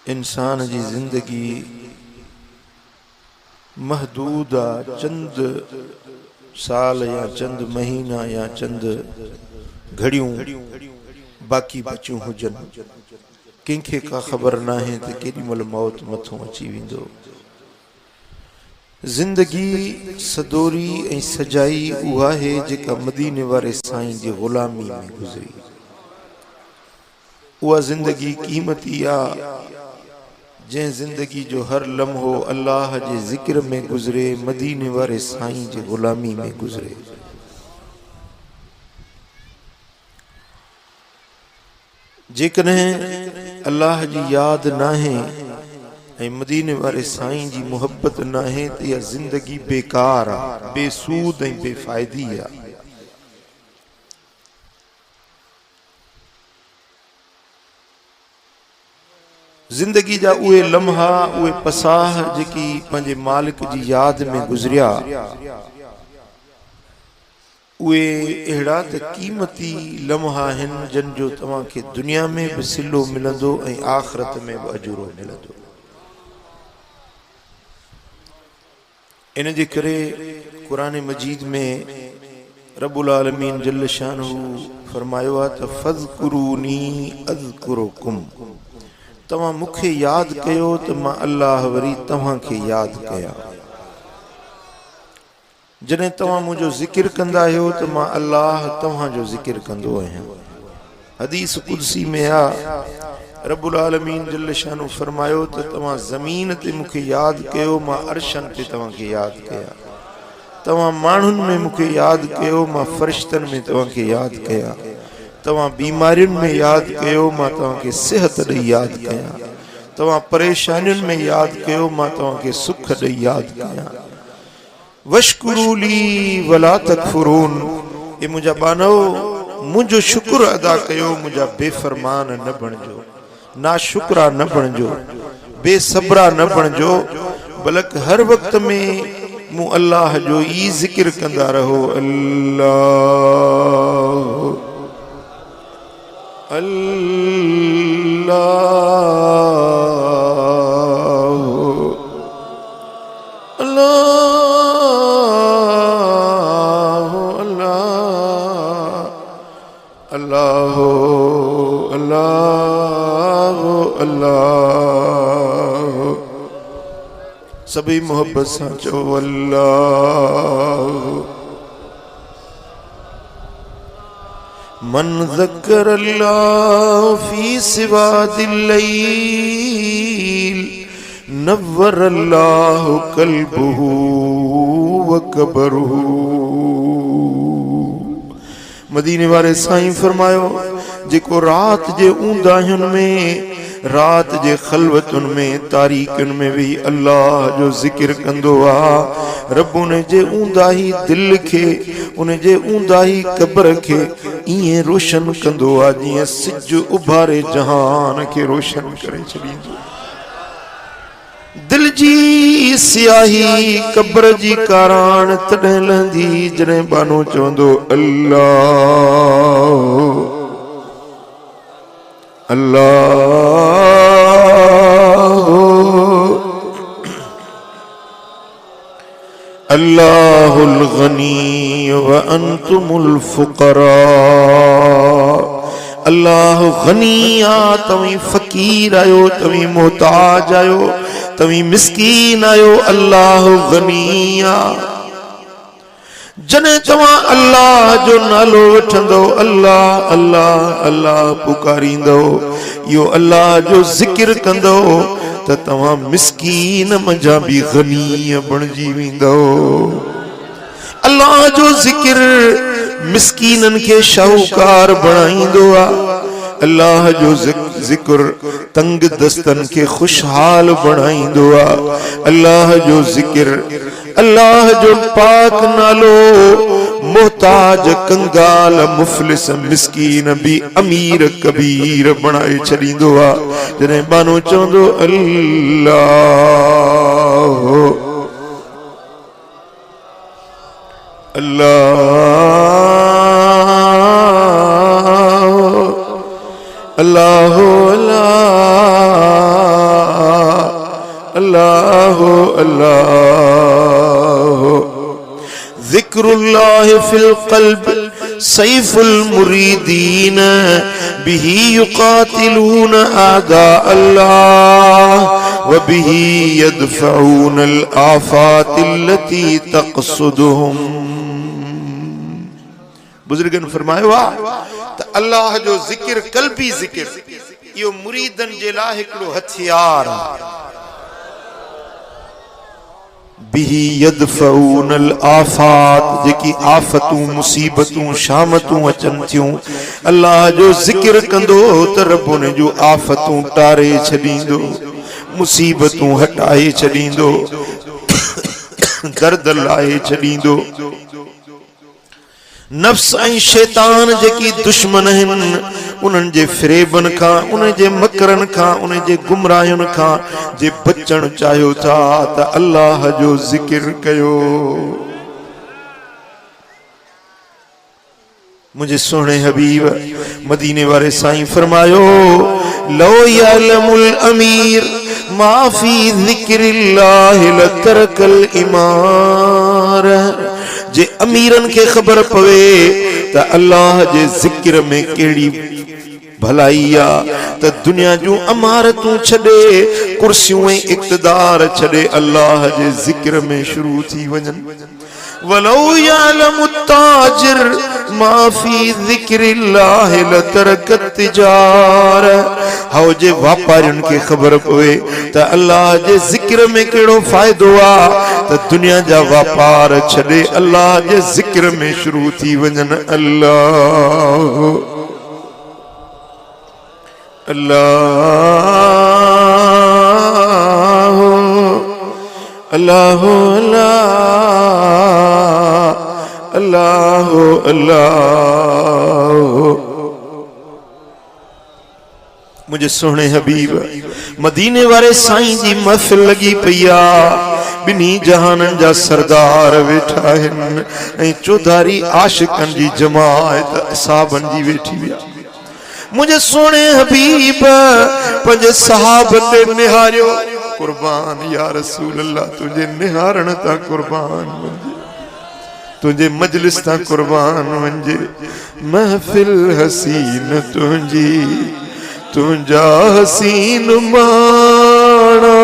इंसान जी जिंदगी महदूद आ, चंद साल या चंद महीना या चंद घड़ियों बाकी बचियूं हुजन। कंहिंखे का ख़बर ना है तो केॾी महिल मौत मथों अची वेंदो। जिंदगी सदोरी ऐं सजाई उहा है जेका मदीने वारे साईं जी ग़ुलामी में गुज़री। उहा जिंदगी क़ीमती आ जै जिंदगी जो हर लम्हो अल्लाह जे ज़िक्र में गुज़रे, मदीने वारे साईं जी ग़ुलामी में गुज़रे। जेकॾहिं अल्लाह जी याद नाहे ऐं मदीने वारे साईं जी मुहब्बत नाहे त इहा ज़िंदगी बेकार आ, बेसूद ऐं बेफ़ाइदी आ। जिंदगी जा उहे लम्हा, उहे पसाह जेकी पंहिंजे मालिक जी याद में गुज़रिया, उहे अहिड़ा त क़ीमती लम्हा आहिनि जिन जो तव्हांखे दुनिया में बि सिलो मिलंदो ऐं आख़िरत में बि अजूरो मिलंदो। इन जे करे क़ुरान मजीद में रब्बुल आलमीन जल्ल शानहू फरमायो आहे त फ़ज़्कुरूनी अज़्कुरुकुम, तव्हां मूंखे याद कयो त मां अल्लाह वरी तव्हांखे याद कयां। जॾहिं तव्हां मुंहिंजो ज़िक्र कंदा आहियो त मां अल्लाह तव्हांजो ज़िक्र कंदो आहियां। हदीस कुदसी में आ, रब्बुल आलमीन जल्ल शानहू फरमायो त तव्हां ज़मीन ते मूंखे याद कयो, मां अर्शन ते तव्हांखे याद कयां। तव्हां माण्हुनि में मूंखे याद कयो, मां फ़रिश्तनि में तव्हांखे याद कयां। तव्हां बीमारियुनि में याद कयो, मां तव्हांखे सिहत ॾेई याद कयां। तव्हां परेशानियुनि में याद कयो, मां तव्हांखे सुख ॾेई याद कयां। वशकुरूली वला तकफुरून, ए मुंहिंजा बानो मुंहिंजो शुक्र अदा कयो, मुंहिंजा बेफ़रमान न बणिजो, नाशुक्रा न बणिजो, बेसब्रा न बणिजो, बल्कि हर वक्त में मूं अल्लाह जो ई ज़िक्र कंदा रहो। अल्लाह अल्लाह अल्लाह अल्लाह अल्लाह। सभी मोहब्बत सां चओ अल्लाह। मन ज़क्कर अल्लाह फी सिवादिल लैल नव्वर अल्लाह क़ल्बहू व क़ब्रहू। मदीने वारे साईं फरमायो, जेको रात जे ऊंदाहियुनि में, रात जे ख़लवतुनि में, तारीक़ुनि में भी अल्लाह जो ज़िक्र कंदो आ, रब उन जे ऊंदाही दिल खे, उन जे ऊंदाही क़ब्र खे ईअं रोशन कंदो आ जीअं सिज उभारे जहान खे रोशन करे छॾींदो। दिल जी सियाही क़ब्र जी काराण तॾहिं लहंदी जॾहिं बानो चवंदो अल्लाह अल्लाह। अल्लाहुल गनी व अंतुमुल फुकरा। अल्लाह गनी आ, तव्हीं फ़कीर आयो, तव्हीं मोहताज आयो, तव्हीं मिस्कीन आयो। अल्लाह गनी आ। जने तव्हां अल्लाह जो नालो वठंदो, अल्लाह अल्लाह अल्लाह पुकारींदो, यो अल्लाह जो ज़िक्र कंदो, त तव्हां मिस्कीन मंझा भी गनी बणजी वेंदो। अल्लाह जो ज़िक्र मिस्कीनन के शाहूकार बणाईंदो आ। अल्लाह जो ज़िक्र तंग दस्तन के खुशहाल बणाईंदो आ। अल्लाह जो ज़िक्र, अल्लाह जो पाक नालो मोहताज, कंगाल, मुफलिस, मिस्कीन भी अमीर कबीर बणाए छॾींदो आ। जॾहिं बानो चवंदो अल्लाह अल्लाह अल्लाह अल्लाह अल्लाह अल्लाह। ज़िक्रुल्लाह फिल क़ल्ब सैफुल मुरीदीन बिही युक़ातिलून आदा अल्लाह व बिही यदफ़ऊनल आफ़ातिल्लती तक़सुदुहुम। बुजुर्गन फरमायो त अल्लाह जो ज़िक्र क़ल्बी ज़िक्र यो मुरीदन जे लाइ हिकिड़ो हथियार बिही यदफ़ऊनल आफ़ात जेकी आफ़तूं मुसीबतूं शामतूं अचनि थियूं अल्लाह जो ज़िक्र कंदो त रब उन जूं आफ़तूं टारे छॾींदो मुसीबतूं हटाए छॾींदो दर्द लाहे छॾींदो। नफ्स ऐं शैतान जेकी दुश्मन आहिनि उन्हनि जे फ़रेबन खां उन जे मकरनि खां उन जे गुमराहियुनि खां जे बचण चाहियो था त अल्लाह जो ज़िक्र कयो। मुझे सोने हबीब मदीने वाले साईं फरमायो लो यअलमुल अमीर मा फी ज़िक्रिल्लाह लतरकल इमार। जे अमीरन के खबर पवे त अल्लाह जे ज़िक्र में केड़ी भलाई आ त दुनिया जूं अमारतूं छॾे कुर्सियूं ऐं इक़्तिदार छॾे अल्लाह जे ज़िक्र में शुरू थी वञनि। वलो यअलमु ताजिर मा फी ज़िक्रिल्लाह लतरकत तिजार। हाउ जे वापारियुनि खे ख़बर पवे त अल्लाह जे ज़िक्र में कहिड़ो फ़ाइदो आ त दुनिया जा वापार छॾे अल्लाह जे ज़िक्र में शुरू थी वञनि। अल्लाह अल्लाह अल्लाह अल्लाह अल्लाह। मुझे सोने हबीब मदीने वाले साईं जी महफिल लगी पिया बिनी जहानन जा सरदार वेठा आहिनि ऐं चौधारी आशिकन जी जमात असहाबन जी वेठी हुई। मुझे सोने हबीब पंजे सहाब ते निहारियो कुर्बान या रसूल अल्लाह तुझे निहारण ता कुर्बान वंजे तुझे मजलिस ता कुर्बान वंजे महफिल हसीन तुझी तुझा हसीन माना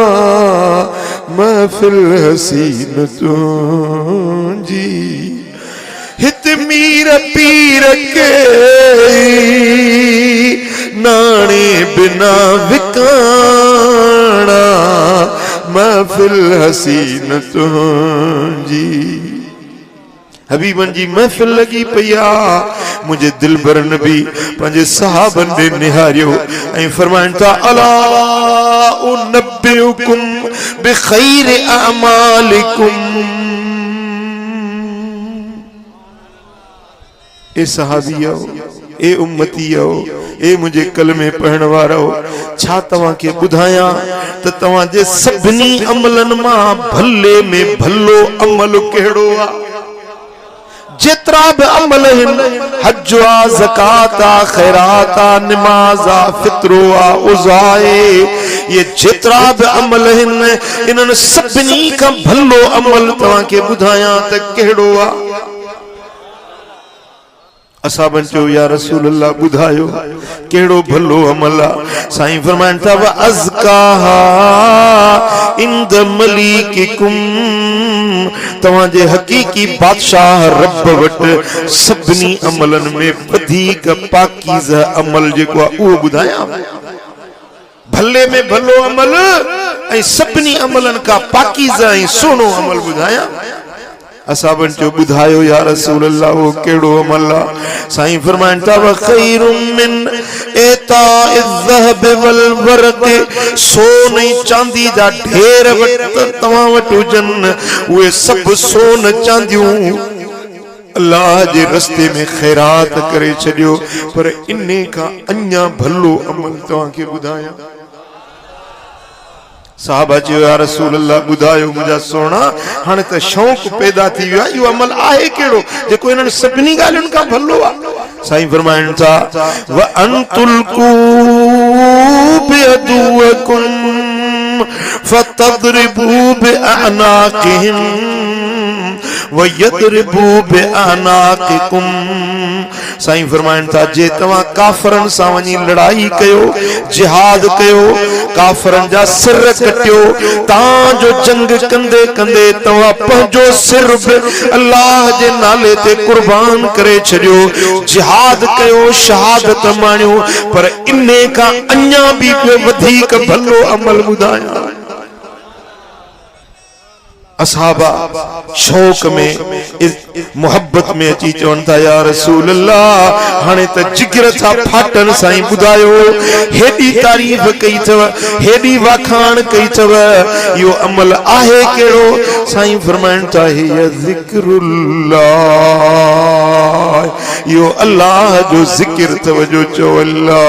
महफिल हसीन तुझी हित मीर पीर के नाने बिना विकाना महफिल हसीन तुझी। हबीबन जी महफिल लगी पिया मुझे दिलबर नबी पंजे सहाबन दे निहारियो ऐं फरमाइन था अला उनब्बिउकुम बिखैर अमालिकुम। ए सहाबियो ए उम्मतियो ए मुझे कलमे पढ़ण वारो छा तवां के बुधाया त तवां जे सभनी अमलन मां भले में भलो अमल केड़ो आ। जितरा भी अमल हज्जा ज़काता खैराता नमाजा फित्रोआ उज़ाए ये जितरा भी अमल इन्हनि सभिनी का भलो अमल तवां के बुधाया त केड़ो आ। असाबन चो या रसूल अल्लाह बुधायो केड़ो भलो अमल आ। साईं फरमाइन था व अज़काहा इंद मलिकिकुम तवां जे हकीकी बादशाह रब वट सभनी अमलन में वधीक पाकीज़ा अमल जेको आ उहो बुधाया। भले में भलो अमल ऐं सभनी अमलन का पाकीज़ा ऐं सोनो अमल बुधाया। असाबन चो बुधायो या रसूल अल्लाह वो केड़ो अमल आ। साईं फरमाइन था व खैरुम मिन एताइज़ ज़हब वल वरक़ सोन चांदी जा ढेर वट तवां वट हुजन उहे सब सोन चांदियूं अल्लाह जे रस्ते में खैरात करे छडियो पर इन्ने का अन्या भलो अमल तवां के बुधाया। साहबा जो या रसूल अल्लाह बुधायो मुझा सोना हाने त शौक पैदा थी वियो यो अमल आहे केड़ो जेको इन्हनि सभिनी ॻाल्हियुनि खां भलो आ। साईं फरमाइनि था व अंतुल कू बिअदुकुम फतदरिबू बिअनाक़िहिम वयदरिबू बिअनाक़िकुम। साईं फरमाइन था जे तवा काफरन सां वञी लड़ाई कयो, जिहाद कयो, काफरन जा सिर कटियो, तां जो जंग कंदे कंदे तवा पंहिंजो सिर बि अल्लाह जे नाले ते कुर्बान करे छड़ियो, जिहाद कयो, शहादत माणियो, पर इन्ने का अन्या भी वधीक भलो अमल ॿुधाया। असहाबा शौक में मोहब्बत में अची चवन था या रसूल अल्लाह हाने त जिगर था फाटन साईं ॿुधायो, हेडी तारीफ कई थव, हेडी वाखाण कई थव, यो अमल आहे केड़ो? साईं फरमाइन था हे ज़िक्रुल्लाह, यो अल्लाह जो ज़िक्र थव जो चओ अल्लाह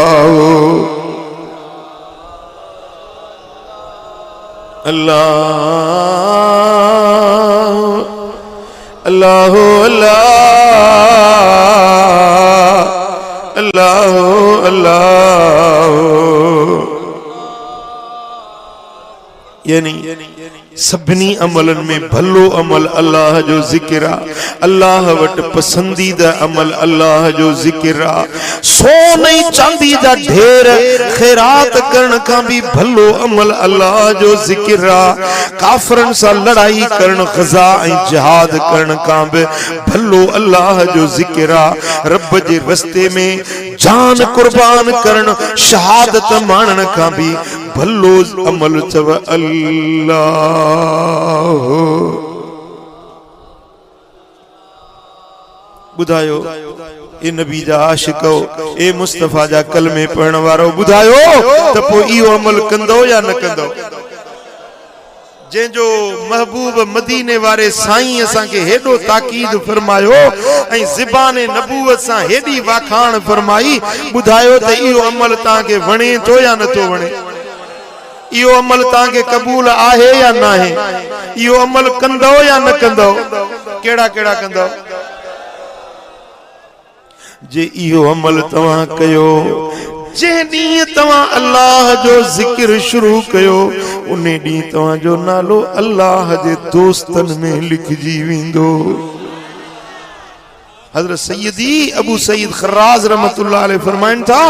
अल्लाह अल्लाह अल्लाह अल्लाह अल्लाह। यानी सभनी अमलन में भलो अमल अल्लाह जो जिक्र आ, अल्लाह वट पसंदीदा अमल अल्लाह जो जिक्र आ। सोने चांदी जा ढेर खैरात करण का भी भलो अमल अल्लाह जो जिक्र आ। काफरन सा लड़ाई करण, ग़ज़ा ऐं जिहाद करण का भी भलो अल्लाह जो जिक्र आ। रब जे रस्ते में जान कुर्बान करण, शहादत मानण का भी भलो अमल चव अल्लाह। बुधायो ए नबी जा आशिको, ए मुस्तफा जा कलमे पढ़ण वारो, बुधायो त पो इहो अमल कंदो या न कंदो? जेंजो महबूब मदीने वारे साईं असा के हेडो ताकीद फरमायो ऐं ज़बान नबूवत सा हेडी वाखाण फरमाई, बुधायो त इहो अमल ता के वणे तो या न तो वणे? इहो अमल ताके कबूल आहे या ना है? इहो अमल कंदो या न कंदो? केड़ा केड़ा कंदो? जे इहो अमल तवा कयो, जे डी तवा अल्लाह जो जिक्र शुरू कयो, उन्हें डी तवा जो नालो अल्लाह जे दोस्तन में लिखजी विंदो। हजरत सैयदी अबू सईद खर्राज रहमतुल्लाह अलैह फरमाइन था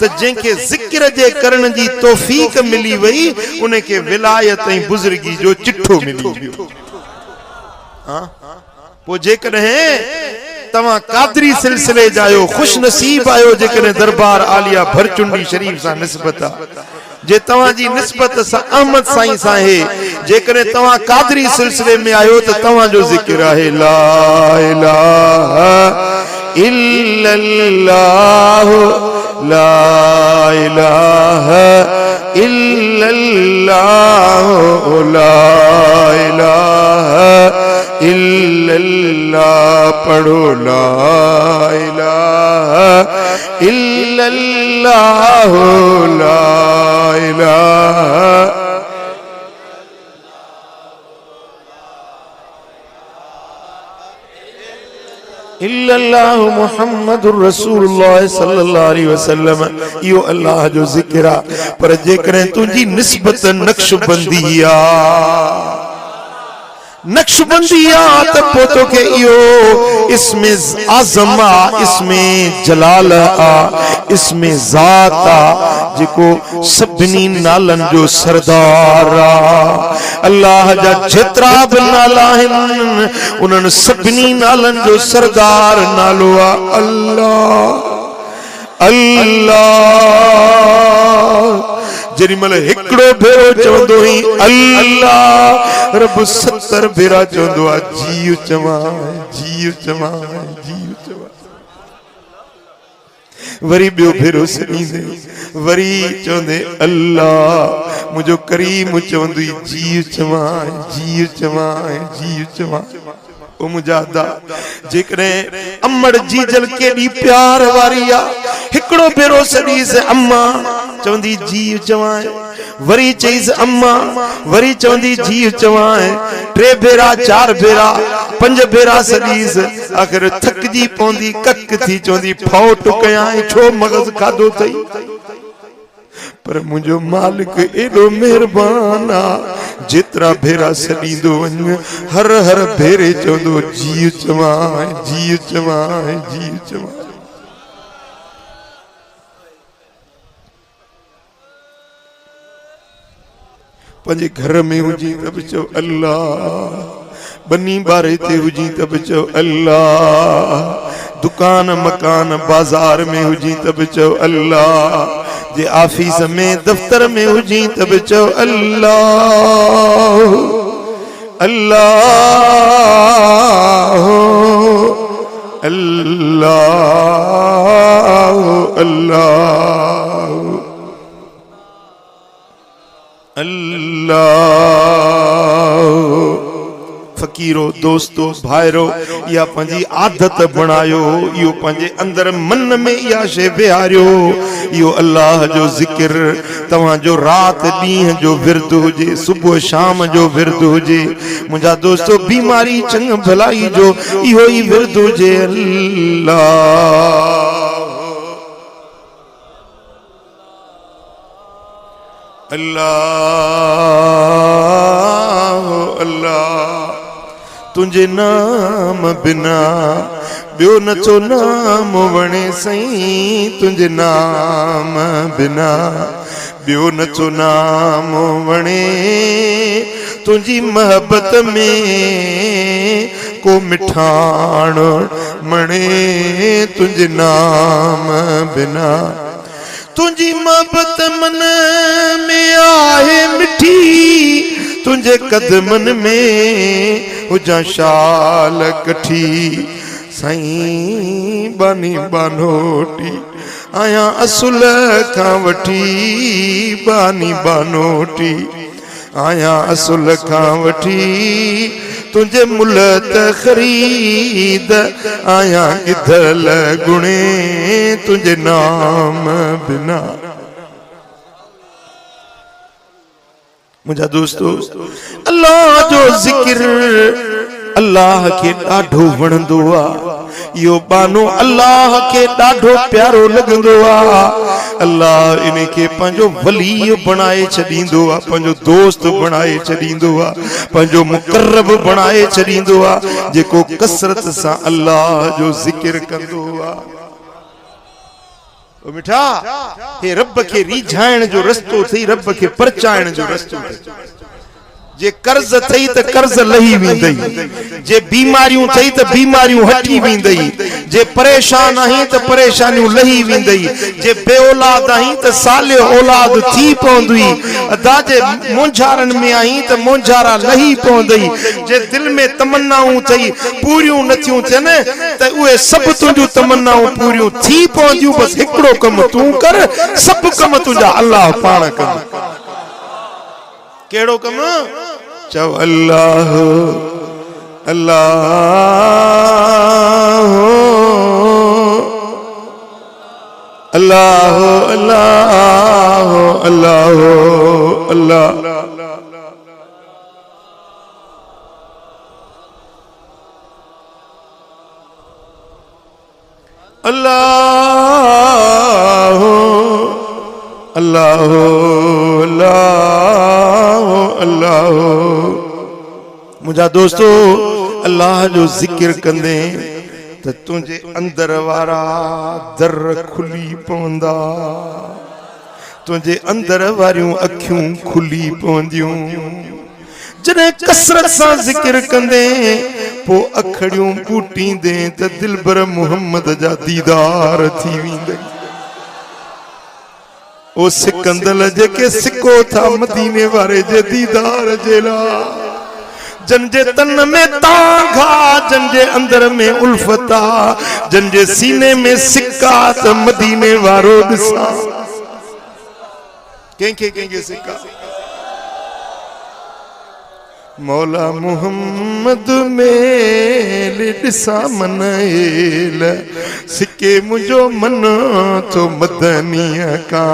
त जेके जिक्र जे करण जी तौफीक मिली वई, उन्हें के विलायत ऐं बुजुर्गी जो चिट्ठो मिली वियो। हां पो जेकॾहिं तवा कादरी सिलसिले जायो खुश नसीब आयो, जेकॾहिं दरबार आलिया भरचुंडी शरीफ सा निस्बत आ, जे तवा जी निस्बत सा अहमद साईं सा है, जेकॾहिं तवा कादरी सिलसिले में आयो त तवा जो जिक्र आहे ला इलाहा इल्लल्लाह ला इलाहा इल्लल्लाह ला इलाहा इल्लल्लाह। पढ़ो ला इलाहा इल्लल्लाह ला इलाहा इल्लल्लाह मुहम्मदुर रसूलुल्लाह सल्लल्लाहु अलैहि वसल्लम। यो अल्लाह जो जिक्र आ, पर जेकरे तुझी निस्बत नक्शबंदिया नक्शबंदिया त पोतो के इयो इसमें आज़मा, इसमें जलाल आ, इसमें ज़ात आ, जिको सभनी नालन जो सरदार आ। अल्लाह जा जेतरा भी नाला आहिनि, उन्हनि सभनी नालन जो सरदार नालो आ अल्लाह अल्लाह। जेमल एकड़ो भेरो चवंदो ही अल्लाह, रब 70 भेरा चवंदो आ जीव चवा जीव चवा जीव चवा। वरी बियो भेरो सनींदे, वरी चवंदे अल्लाह, मुझो करीम चवंदो जीव चवा जीव चवा जीव चवा। ओ मुजादा जेकॾहिं अमड़ जीजल केॾी प्यार वारी आ, हिकिड़ो भेरो सॾी से अम्मा चवंदी जीव चवाए, वरी चईस अम्मा, वरी चवंदी जीव चवाए, 3 भेरा 4 भेरा 5 भेरा सॾीस, आख़िर थकजी पवंदी, कक थी चवंदी फौट कयां छो मगज़ खाधो अथई। पर मुझो मालिक एडो मेहरबान आ जितरा भेरा सलींदो वञ हर हर भेरे चवंदो जीव चवां जीव चवां जीव चवां। पंहिंजे घर में हुजी त बि चओ अल्लाह, बनी बारे ते हुजी त बि चओ अल्लाह, दुकान मकान बाजार में हुजी त बि चओ अल्लाह, जे ऑफिस में दफ्तर में हुजी त बि चओ अल्लाह अल्लाह अल्लाह अल्लाह अल्लाह। फकीरो दोस्तो भाइरो या पंहिंजी आदत बणायो, यो पंहिंजे अंदर मन में या शे बिहारियो, यो अल्लाह जो जिक्र तव्हां जो रात ॾींहं जो विर्द हुजे, सुबुह शाम जो विर्द हुजे। मुंहिंजा दोस्तो बीमारी चंग भलाई जो इहो ई विर्द हुजे। अल्लाह अल्लाह अल्लाह। तुझे नाम बिना बियो नचो नाम वणे सही, तुझे नाम बिना बियो नचो नाम वणे, तुझी मोहब्बत में को मिठाण मणे, तुझे नाम बिना तुझी मोहब्बत मन में आहे मिठी, तुझे कदमन में हुजा शाल कठी, साईं बानी बानोटी आया असुल खां वठी, बानी बानोटी आया असुल खां वठी, तुझे मुल त ख़रीद आया गिधल गुणे, तुझे नाम बिना। मुझा दोस्तों अल्लाह जो जिक्र अल्लाह के ॾाढो वणंदो आ, यो बानो अल्लाह के ॾाढो प्यारो लगंदो आ। अल्लाह इने के पंहिंजो वली बनाए छॾींदो आ, पंहिंजो दोस्त बनाए छॾींदो आ, पंहिंजो मुक़र्रब बनाए छॾींदो आ, जेको कसरत सां अल्लाह जो जिक्र कंदो आ। ओ मिठा हे रब के रिझाइण जो रस्तो थई, रब के परचाइण जो रस्तो थई। जे कर्ज थई त कर्ज लही वेंदई, जे बीमारियूं थई त बीमारियूं हटी वेंदई, जे परेशान आहीं त परेशानियूं लही वेंदई, जे बे औलाद आहीं त साले औलाद थी पवंदी, अदा जे मोंझारन में आहीं त मोंझारा लही पवंदई, जे दिल में तमन्नाऊं थई पूरियूं नथियूं थियन त उहे सब तुंहिंजूं तमन्नाऊं पूरियूं थी पवंदियूं। बस हिकिड़ो कम तूं कर, सब कम तुंहिंजा अल्लाह पाण कंदो। केड़ो कम? चव अल्लाह अल्लाह अल्लाह अल्लाह अल्लाह अल्लाह। अल्लाह अल्लाह अल्लाह अल्लाह। मुझा दोस्तों अल्लाह जो जिक्र कंदे त तुझे अंदर वारा दर खुली पवंदा, तुझे अंदर वारियूं अखियूं खुली पवंदियूं। जॾहिं कसरत सां जिक्र कंदे पो अखड़ियूं बूटींदे त दिलबर मुहम्मद जा दीदार थी वेंदई। ओ सिकंदल जेके सिको था मदीने वारे जे दीदार जे ला, जंजे तन में तांघा, जंजे अंदर में उल्फता, जंजे सीने में सिक्का त मदीने वारो ॾिसा। कंहिंखे सिक्का? मौला मुहम्मद में ॾिसा मन एल, सिके मुझो मन तो मदनीअ का,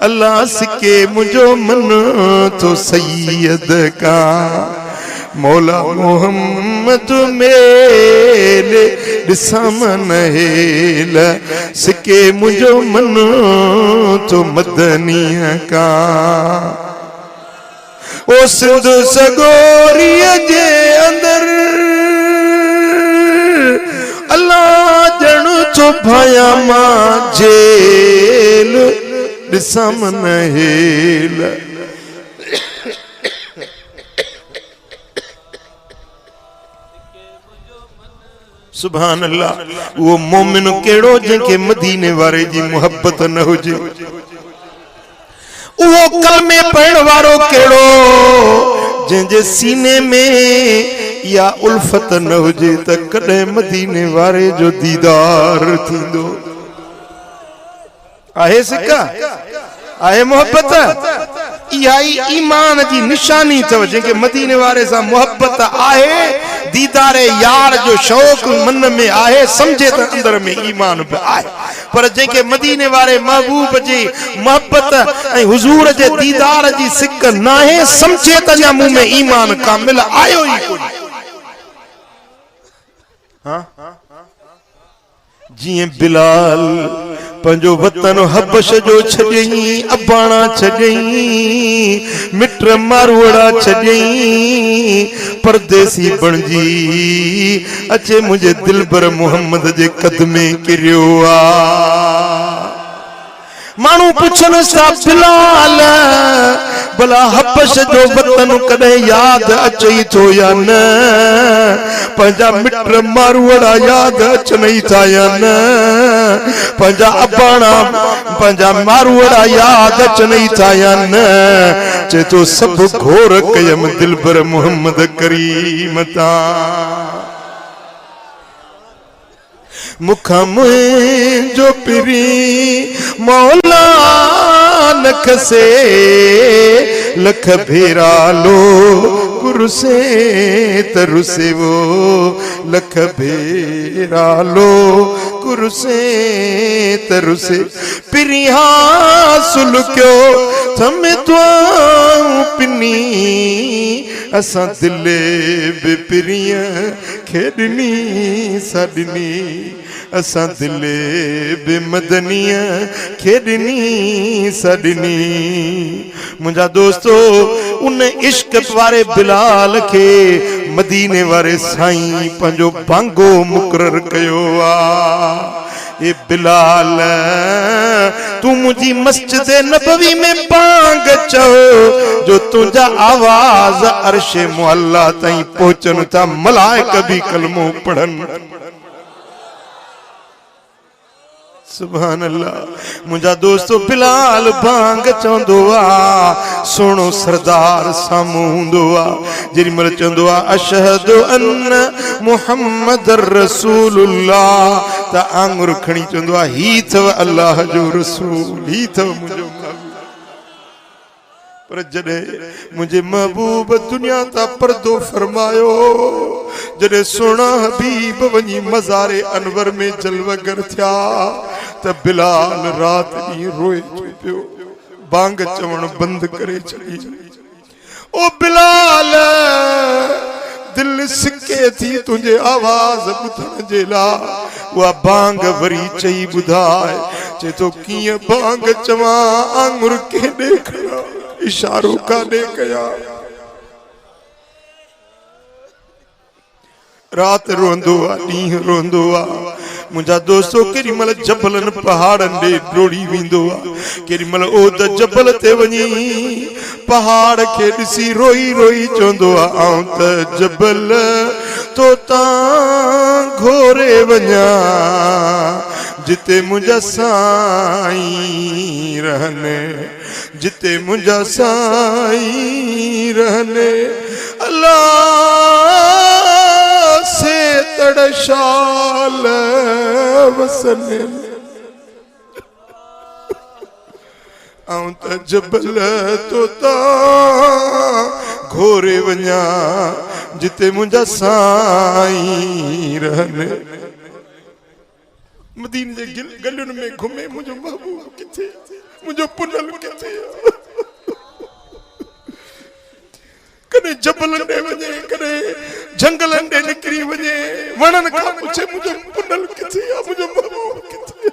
अल्लाह सिके मुझो मन तो सैयद का। मौला मोहम्मद मेले दिसामन हेल सिके मुझो मन तो मदनिया का ओ सिंध सगोरिया जे अंदर अल्लाह जणु तो भाया मां जेल दिसामन हेल सुभान अल्लाह। वो मोमिन केड़ो जंहिंखे मदीने वारे जी मोहब्बत न हुजे, वो कलमे पढ़ण वारो केड़ो जंहिंजे सीने में या उल्फत न हुजे त कॾहिं मदीने वारे जो दीदार थींदो। आहे सिका, आहे मोहब्बत, इहा ई ईमान जी निशानी अथव। जंहिंखे मदीने वारे सां मोहब्बत आहे, दीदारे यार जो शौक़ मन में आहे, समझे त अंदर में ईमान बि आहे। पर जंहिंखे मदीने वारे महबूब जी मोहब्बत ऐं हुजूर जे दीदार जी सिक नाहे, समझे त अञा मूं में ईमान कामिल आयो ई कोन्हे। जिए बिलाल पंजो वतन हबश जो छजई, अबाणा छजई, मिट्र मारवड़ा छजई, परदेसी बणजी अचे मुझे दिलबर मोहम्मद जे कदमे किरियो आ। मानू पुछन सा बिलाल भला हबश जो वतन कदे याद अचई थो या न, पंजा मिट्र मारवड़ा याद अचनई था या न, पंजा अबाणा पंजा मारवड़ा याद अचनई था या न। चे तो सब घोर कयम दिलबर मोहम्मद करीम ता। मुखा मुझो पिरी मौला नख से लख भेरा लो गुरु से तरुसे वो, लख भेरा लो गुरु से तरुसे। पिरिहा सुल क्यों थमे त्वां पिनी, असां दिले बेपिरिया खेडनी सडनी, असां दिले बेमदनिया खेडनी सडनी। मुंजा दोस्तों, उन इश्क वारे बिलाल के मदीने वारे साईं पंजो बांगो मुकरर कयो आ। ए बिलाल तू मुझी मस्जिद नबवी में बांग चो, जो तुझा आवाज अर्शे मुअल्ला ताईं पहुंचन था, मलाइक भी कलमो पढ़न। सुभान अल्लाह। मुझा दोस्तों, बिलाल बांग चवंदो आ, सुनो सरदार साम्हूं हूंदो आ, जेॾी महिल चवंदो आ अशहदु अन्न मुहम्मद रसूलुल्लाह, त आंगुर खणी चवंदो आ ही अथव अल्लाह जो रसूल, ही अथव मुंहिंजो महबूब। पर जॾहिं मुंहिंजे महबूब दुनिया ता पर्दो फरमायो, जॾहिं सोना हबीब वञी मज़ारे अनवर में जलवगर थिया, त बिलाल रात ॾींहुं रोए पियो, बांग चवण बंदि करे छॾी। ओ बिलाल, दिल सिके थी तुंहिंजे आवाज़ ॿुधण जे लाइ, उहा बांग वरी चई ॿुधाए। चए तो कीअं बांग चवां, आंगुर केॾे खणा, इशारो काॾे कया। रात रोंदो आ, ॾींहुं रोंदो आ। मुंहिंजा दोस्तों, केॾी महिल जबलनि पहाड़नि ॾे डोड़ी वेंदो आ, केॾी महिल ओद जबल ते वञी पहाड़ खे ॾिसी रोई रोई चवंदो आ, आऊं त जबल तो तां घोरे वञा, जिते मुंहिंजा साईं रहने, जिते मुंहिंजा साईं रहने। अल्लाह से तड़शाल वसने, आऊं त जबल तो तां घोरे वञा, जिते मुंहिंजा साईं रहने। मदीने जे गलियुनि में घुमे, मुंहिंजो महबूब किथे, मुंहिंजो पुनल किथे। कदे जबलन दे वजे कदे जंगलन दे निकरी वजे वणन का पूछे मुझे पुनल किथे या मुझे महबूब किथे।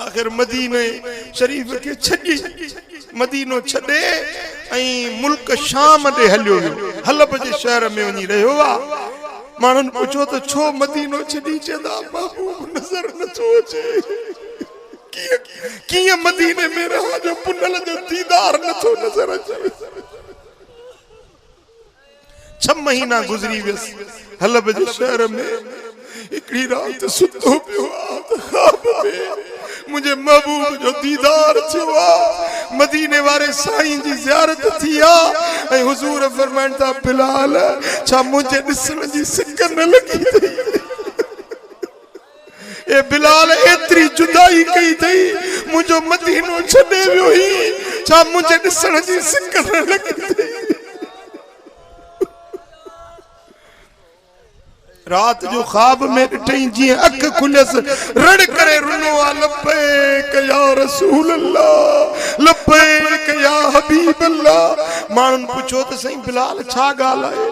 आखिर मदीने शरीफ के छड़ी मदीनो छड़े ऐं मुल्क शाम दे हलियो हलब जे शहर में वनी रहियो आ। मानन पूछो तो छो मदीनो छड़ी चेदा महबूब नजर न तो अचे किया मदीने में रहा जो पुनल जो दीदार न तो नजर अचे। 6 महीना गुजरी वियस हलब जे शहर में। हिकड़ी रात सुतो पियो ख्वाब में मुझे महबूब जो दीदार थिया मदीने वाले साईं जी ज़ियारत थिया ऐं हुजूर फरमाइन था बिलाल छा मुझे दिसण जी सिक न लगी थई। ए बिलाल एतरी जुदाई कई थई मुझो मदीनो छडे वियो ही छा मुझे दिसण जी सिक न लगी थई। रात जो ख्वाब में ॾिठई जीअं अख खुलियस रड़ करे रुनो आ लब्बैक या रसूल अल्लाह लब्बैक या हबीब अल्लाह। माण्हुनि पुछो त सही बिलाल छा ॻाल्हि आहे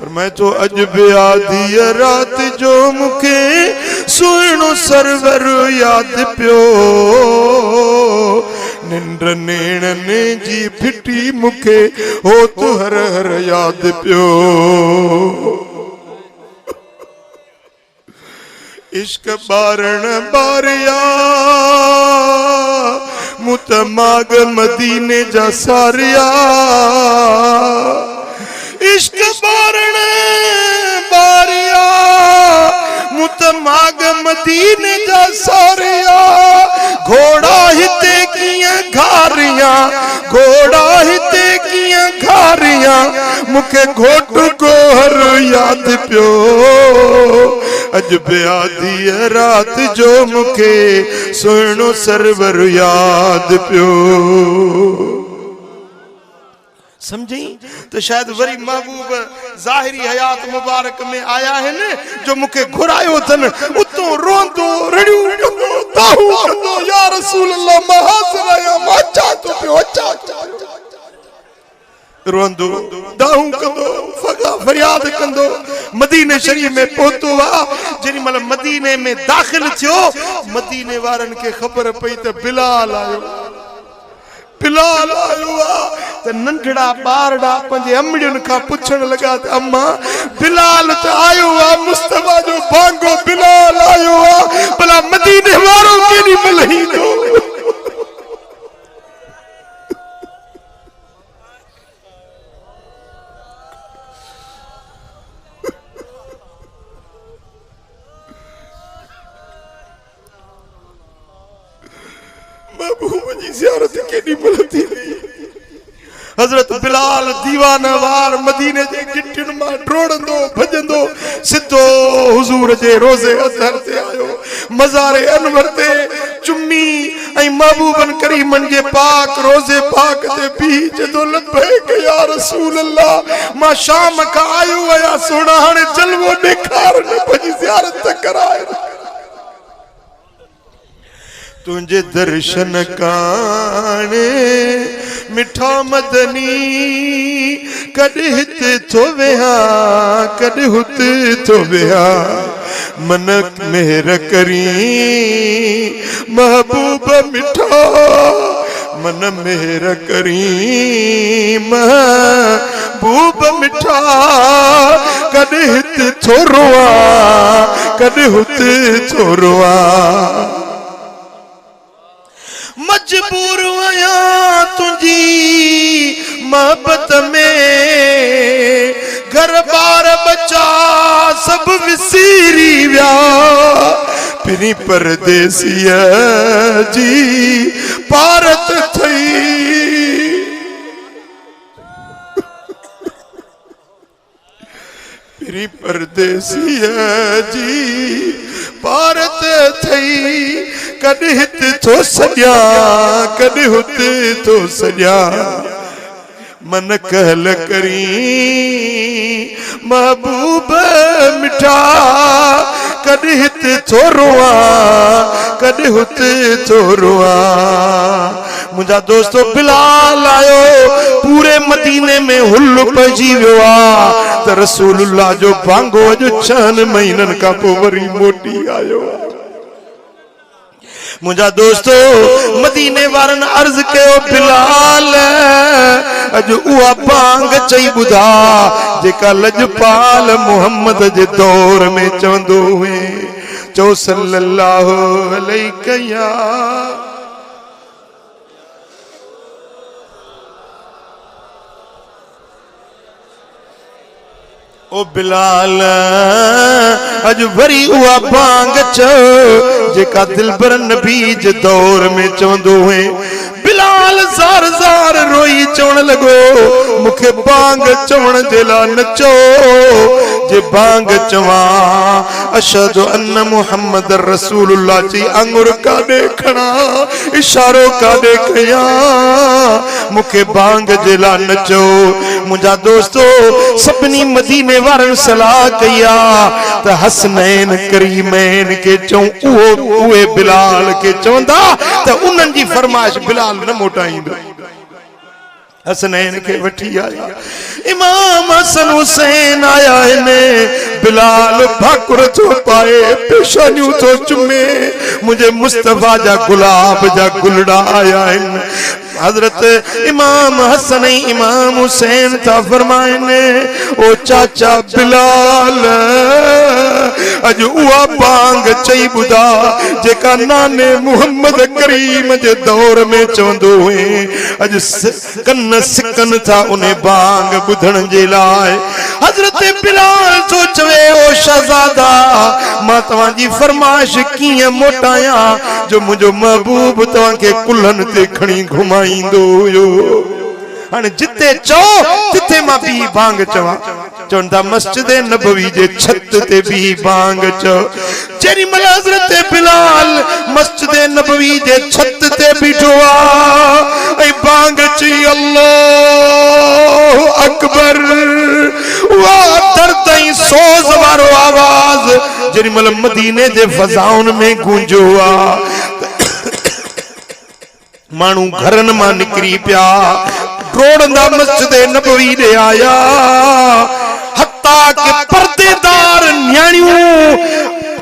पर मैं तो अॼु बि आधी रात जो मूंखे सुहिणो सरवर यादि पियो निंड नेणनि जी फिटी मूंखे हो तू हर हर यादि पियो। इश्क बारण बारिया मुतमाग मदीने जा सारिया। इश्क बारण बारिया मुतमाग मदीने जा सारिया। घोड़ा हिते कियां घारिया घोड़ा हिते कियां घारिया मुखे घोट गोहर याद पियो। अज बि आधी रात जो मुखे सुहिणो सरवर याद पियो। समझी तो शायद वरी महबूब ज़ाहिरी हयात मुबारक में आया है न जो मुखे घुरायो थन उतो रोंदो रड़ियो कंदो दाहू कंदो या रसूल अल्लाह महासरा या माचा तो पियो अच्छा रोंदो दाहू कंदो फगा फरियाद कंदो मदीने शरीफ में पहुतो आ। जेडी मतलब मदीने में दाखिल थियो मदीने वारन के खबर पई त बिलाल आयो त नंढड़ा बारड़ा पंजे अमड़ियुन का पुछण लगा त अम्मा बिलाल त आयो आ मुस्तफा जो भांगो बिलाल आयो आ भला मदीने वारो केडी मलही दो। महबूब जी ज़ियारत केडी मिलती हजरत बिलाल दीवाना वार मदीने जे गिटिन मां ड्रोड़ंदो भजंदो सिद्धो हुजूर जे रोज़े अज़हर ते आयो मज़ारे अनवर ते चुम्मी ऐं महबूबन करीमन जे पाक रोज़े पाक ते भी जदो लब्बैक या रसूल अल्लाह मां शाम का आयो आया सोना हाणे जलवो ॾेखार न भजी ज़ियारत कराए। तुझे दर्शन काने मिठा मदनी कॾहिं हिते थो वेहा कॾहिं हुते थो वेहा मन मेहर करी महबूब मिठा मन मेहर करी महबूब मिठा कॾहिं हिते थो रोआ कॾहिं हुते थो रोआ। मजबूर आया तुझी मोहब्बत में घर बार बचा सब विसीरी व्या पिनी परदेसिया जी पारत थई पिनी परदेसिया जी पारत थई कॾहिं हिते थो सॼा कॾहिं हुते थो सॼा मन कहल करी महबूब मिठा कॾहिं हिते थो रोआ कॾहिं हुते थो रोआ मुझा दोस्तों बिलाल आयो पूरे मदीने में हुल्लु पजी वियो आ त रसूलुल्लाह जो भांगो जो 6 महीनन का पोवरी मोटी आयो। मुझा दोस्तों मदीने वारन अर्ज कयो बिलाल अज उहा भांग चई बुधा जेका लजपाल मोहम्मद जे दौर में चवंदो हुए चो सल्लल्लाहु अलैहि या ओ बिलाल अज वरी उहा भांग च जेका दिलबर नबी जे दौर में चवंदो हुए। बिलाल ज़ार ज़ार रोई चवण लगो मुखे भांग चवण जे ला नचो जे भांग चवा अशहदु अन्न मुहम्मद रसूलुल्लाह जी अंगुर काडे खणा इशारो काडे कया मुखे भांग जे ला नचो। मुझा दोस्तों सपनी मदीने वारन सलाह कया त हसनैन करीमैन के चऊं उहे बिलाल के चवंदा त उन्हनि जी फरमाइश बिलाल न मोटाईंदो। हसनैन के वठी आया इमाम हसन हुसैन आया ने बिलाल भाकुर थो पाए पेशानियूं थो चुमे मुझे मुस्तफा जा गुलाब जा गुलड़ा आया इन। हजरत इमाम हसन इमाम हुसैन था फरमाए ओ चाचा बिलाल अज उहा भांग चई बुधा जेका नाने मुहम्मद करीम जे दौर में चवंदो हुए अज कन सिकन था उन्हें भांग बुधण जे लाए। हजरत बिलाल तो चवे ओ शहजादा मां तवां जी फरमाइश कीअं मोटाया जो मुझो महबूब तवां के कुल्हन ते खणी घुमाईंदो हुयो। हाणे जिते चो तिथे मां भी भांग चवा चवंदा मस्जिद नबवी जे छत ते भी भांग चो। जेरी मल हजरत बिलाल मस्जिद नबवी जे छत ते बीठो आ ऐ भांग ची अल्लाहु अकबर वाह दर्द ई सोज वारो आवाज जेरी मल मदीने जे फजाउन में गूंजो आ मानू घरन मां निकरी पिया रोड़ंदा मस्जिद नबवी दे आया हत्ता के पर्देदार न्याणियों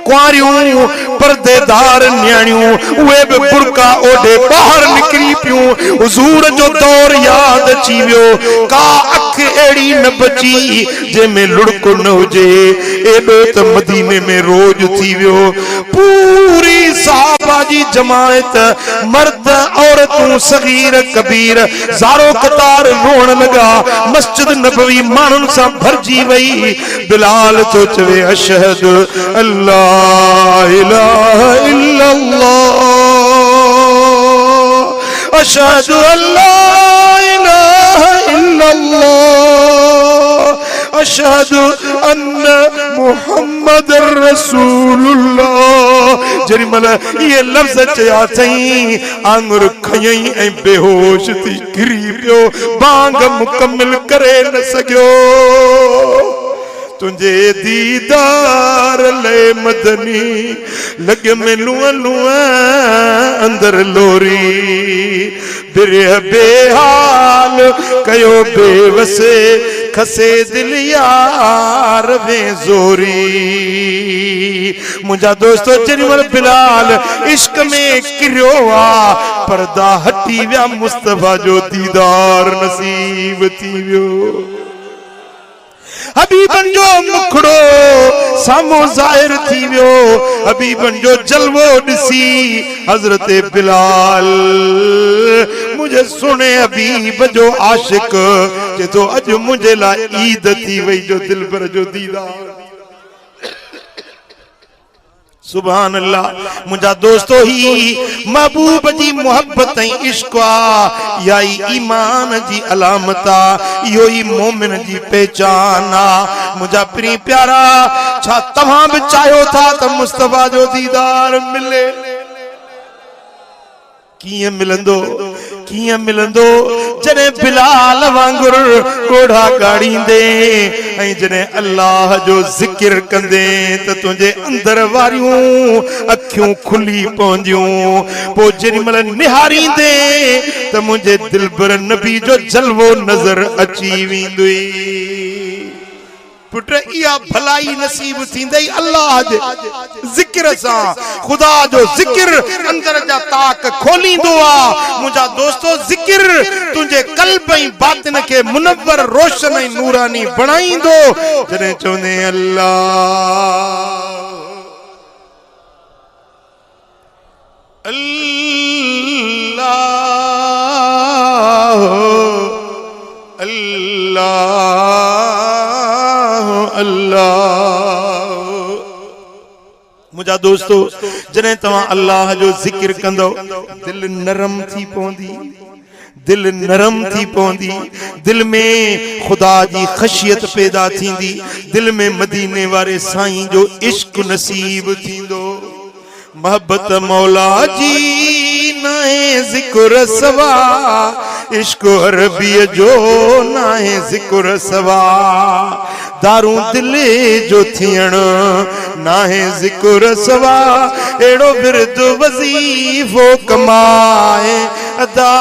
कुआरियों पर्देदार न्याणियों उहे भी बुरका ओडे बाहर निकरी पियूं। हुजूर जो दौर याद अची वियो का अख एड़ी न बची जे में लुड़को न हुजे एडो त मदीने में रोज थी वियो। पूरी सहाबा जी जमायत मर्द औरतूं सगीर कबीर ज़ारो कतार रोण लगा मस्जिद नबवी मानुन सा भरजी वई। बिलाल तो चवे अशहदु अल्लाह इलाहा इल्लल्लाह अशहदु अल्ला इलाहा इल्लल्लाह अशहदु अन्न मुहम्मद रसूलुल्लाह। जरी मल ये लफ्ज चया थई आंगुर खयई ऐं बेहोश थी गिरी पियो भांग मुकम्मिल करे न सकियो। तुझे दीदार ले मदनी लगे में लुआ लुआ अंदर लोरी बिरे बेहाल कयो बेवसे खसे दिल यार वे जोरी। मुझा दोस्तों जनिमल बिलाल इश्क में किरियो आ पर्दा हटी विया मुस्तफा जो दीदार नसीब थी वियो। हबीबन जो मुखड़ो सामो जाहिर थी वियो हबीबन जो जलवो दिसी हजरत बिलाल मुझे सुने हबीब जो आशिक जे तो अज मुझे ला ईद थी वई जो दिल पर जो दीदार। सुभान अल्लाह। मुझा दोस्तों ही महबूब जी मोहब्बत इश्क या ईमान जी अलामता यो ही मोमिन जी पहचान आ। मुझा प्री प्यारा छा तमाम भी चाहो था तो मुस्तफा जो दीदार मिले किए मिलंदो जने बिलाल वांगुर कोड़ा गाड़ी दे जने अल्लाह जो जिक्र कंदे तो तुझे अंदर वारियूं अखियों खुली पौंदियूं पो जेडी मल निहारी दे तो मुझे दिलबर नबी जो जलवो नजर अची वेंदुई पुट इया भलाई नसीब थींदई अल्लाह दे जिक्र सा खुदा जो जिक्र अंदर जा ताक खोलींदो आ मुझा दोस्तों जिक्र तुझे कल्ब ऐं बातिन के मुनव्वर रोशन ऐं नूरानी बनाईंदो जने चवंदे अल्लाह अल्लाह मुझा दोस्तों जने तवा अल्लाह जो जिक्र कंदो दिल नरम थी पौंदी दिल नरम थी पौंदी दिल में खुदा जी खशियत पैदा थींदी दिल में मदीने वारे साईं जो इश्क नसीब थींदो मोहब्बत मौला जी नाहे जिक्र सवा इश्क अरबी जो नाहे जिक्र सवा दारू दिले जो थियण नाहे जिक्र सवा एड़ो बिरद वजीफो कमाए अदा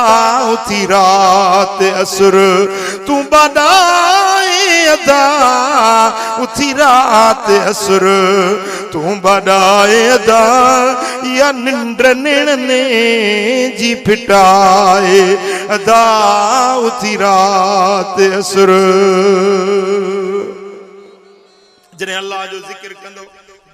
उथी रात असुर तू बादाए अदा उथी रात असुर तू बादाए अदा या निंद्र ने जी फिटाए अदा उथी रात असुर जने अल्लाह जो जिक्र कंदो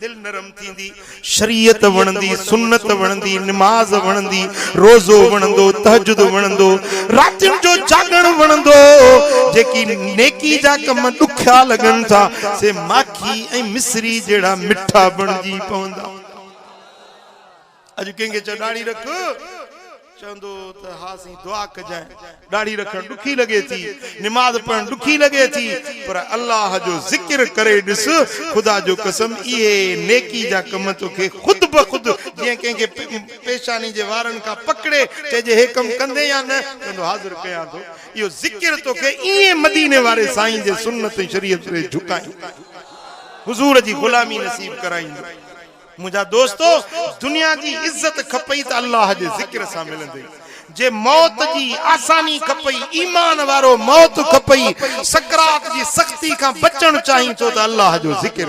दिल नरम थींदी शरीयत वणंदी सुन्नत वणंदी नमाज वणंदी रोज़ो वणंदो तहज्जुद वणंदो रातिन जो जागण वणंदो जेकी नेकी जा कम दुख्या लगन था से माखी ऐं मिसरी जेड़ा मिठा बनजी पवंदा अज केंगे चडाड़ी रख चंदो त हासी दुआ कजाए दाढ़ी रखण दुखी लगे थी नमाज पढ़ण दुखी लगे थी पर अल्लाह जो जिक्र करे दिस खुदा जो कसम ये नेकी जा कम तो के खुद ब खुद जे के पेशानी जे वारन का पकड़े ते जे हे कम कंदे या न तो हाजिर कया तो यो जिक्र तो के ये मदीने वाले साईं जे सुन्नत शरीयत रे झुकाई हुजूर जी गुलामी नसीब कराई मुझा दोस्तों दुनिया की इज्जत खपई तो अल्लाह के जिक्र से मिलंदी जे मौत की आसानी खपई ईमान वारो मौत खपई सकरात की सख्ती का बचन चाहिए तो अल्लाह जो जिक्र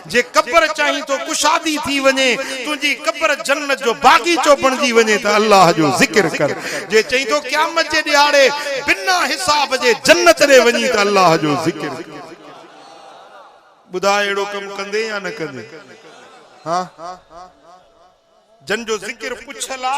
जे कब्र चाहिए तो कुशादी थी वने तुझी कब्र जन्नत जो बागीचो बनजी वने तो अल्लाह जो जिक्र कर जे चाहिए तो क़यामत जे दिहाड़े बिना हिसाब जे जन्नत रे वनी तो अल्लाह जो जिक्र बुधा एड़ो कम कंदे या न कंदे हाँ जन जो जिक्र पुछला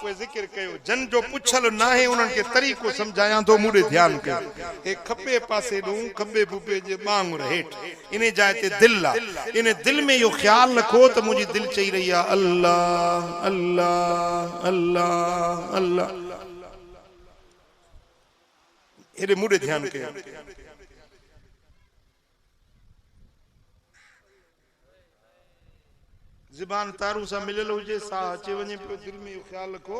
वो जिक्र कयो जन जो पुछल ना है उनन के तरीको समझाया तो मुरे ध्यान कर एक खब्बे पासे नु खब्बे बुबे जे मांग हेठ इने जाते दिल ला इने दिल में यो ख्याल रखो तो मुझे दिल चाहिए रही है अल्लाह अल्लाह अल्लाह अल्लाह इने मुरे ध्यान कर ज़बान तारू सा मिलल हुजे सा अचे वने पे दिल में यो ख्याल रखो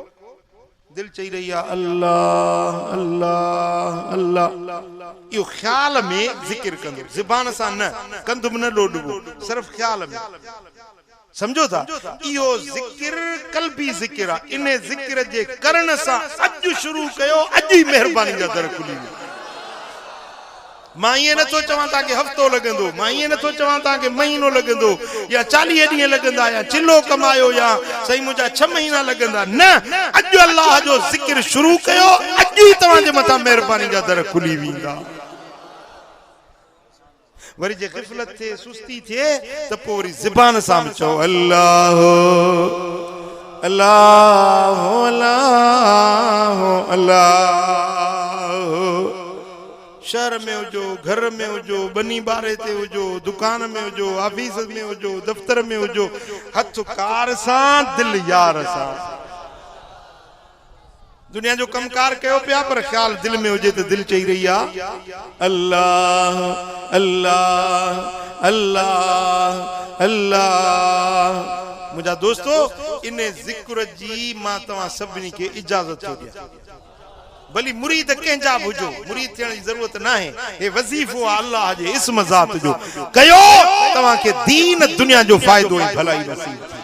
दिल चाहिए रही है अल्लाह अल्लाह अल्लाह यो ख्याल में जिक्र कंदो ज़बान सा न कंदुम न लोडबो सिर्फ ख्याल में समझो था यो जिक्र कल्बी जिक्र इने जिक्र जे करण सा अज शुरू कयो अज ही मेहरबानी जा दर खुली मां ये न तो चवां ता के हफ्तो लगंदो मां ये न तो चवां ता के महीनो लगंदो या 40 ॾींहं लगंदा या चिल्लो कमायो या सही मुझा 6 महीना लगंदा न अज अल्लाह जो जिक्र शुरू कयो अज ही तवां जे मथा मेहरबानी जा दर खुली वींदा वरी जे ग़फलत थे सुस्ती थे त पो वरी ज़बान सां चओ अल्लाह अल्लाह अल्लाह अल्लाह शहर में हुजो घर में हुजो बनी बारे ते हुजो दुकान में हुजो ऑफिस में हुजो दफ्तर में हुजो हथ कार सा दिल यार सा दुनिया जो कमकार कयो पिया पर ख्याल दिल में हुजे तो दिल चाहिए रही है अल्लाह अल्लाह अल्लाह अल्लाह मुझा दोस्तों इन्हें जिक्र जी मां तवा सबनी के इजाजत हो दिया भली मुरीद कंहिंजा बि हुजो, मुरीद थियण जी ज़रूरत न आहे। हे वज़ीफ़ो आहे अल्लाह जे इस्म ज़ात जो, कयो तव्हांखे दीन दुनिया जो फ़ाइदो ऐं भलाई नसीब थी,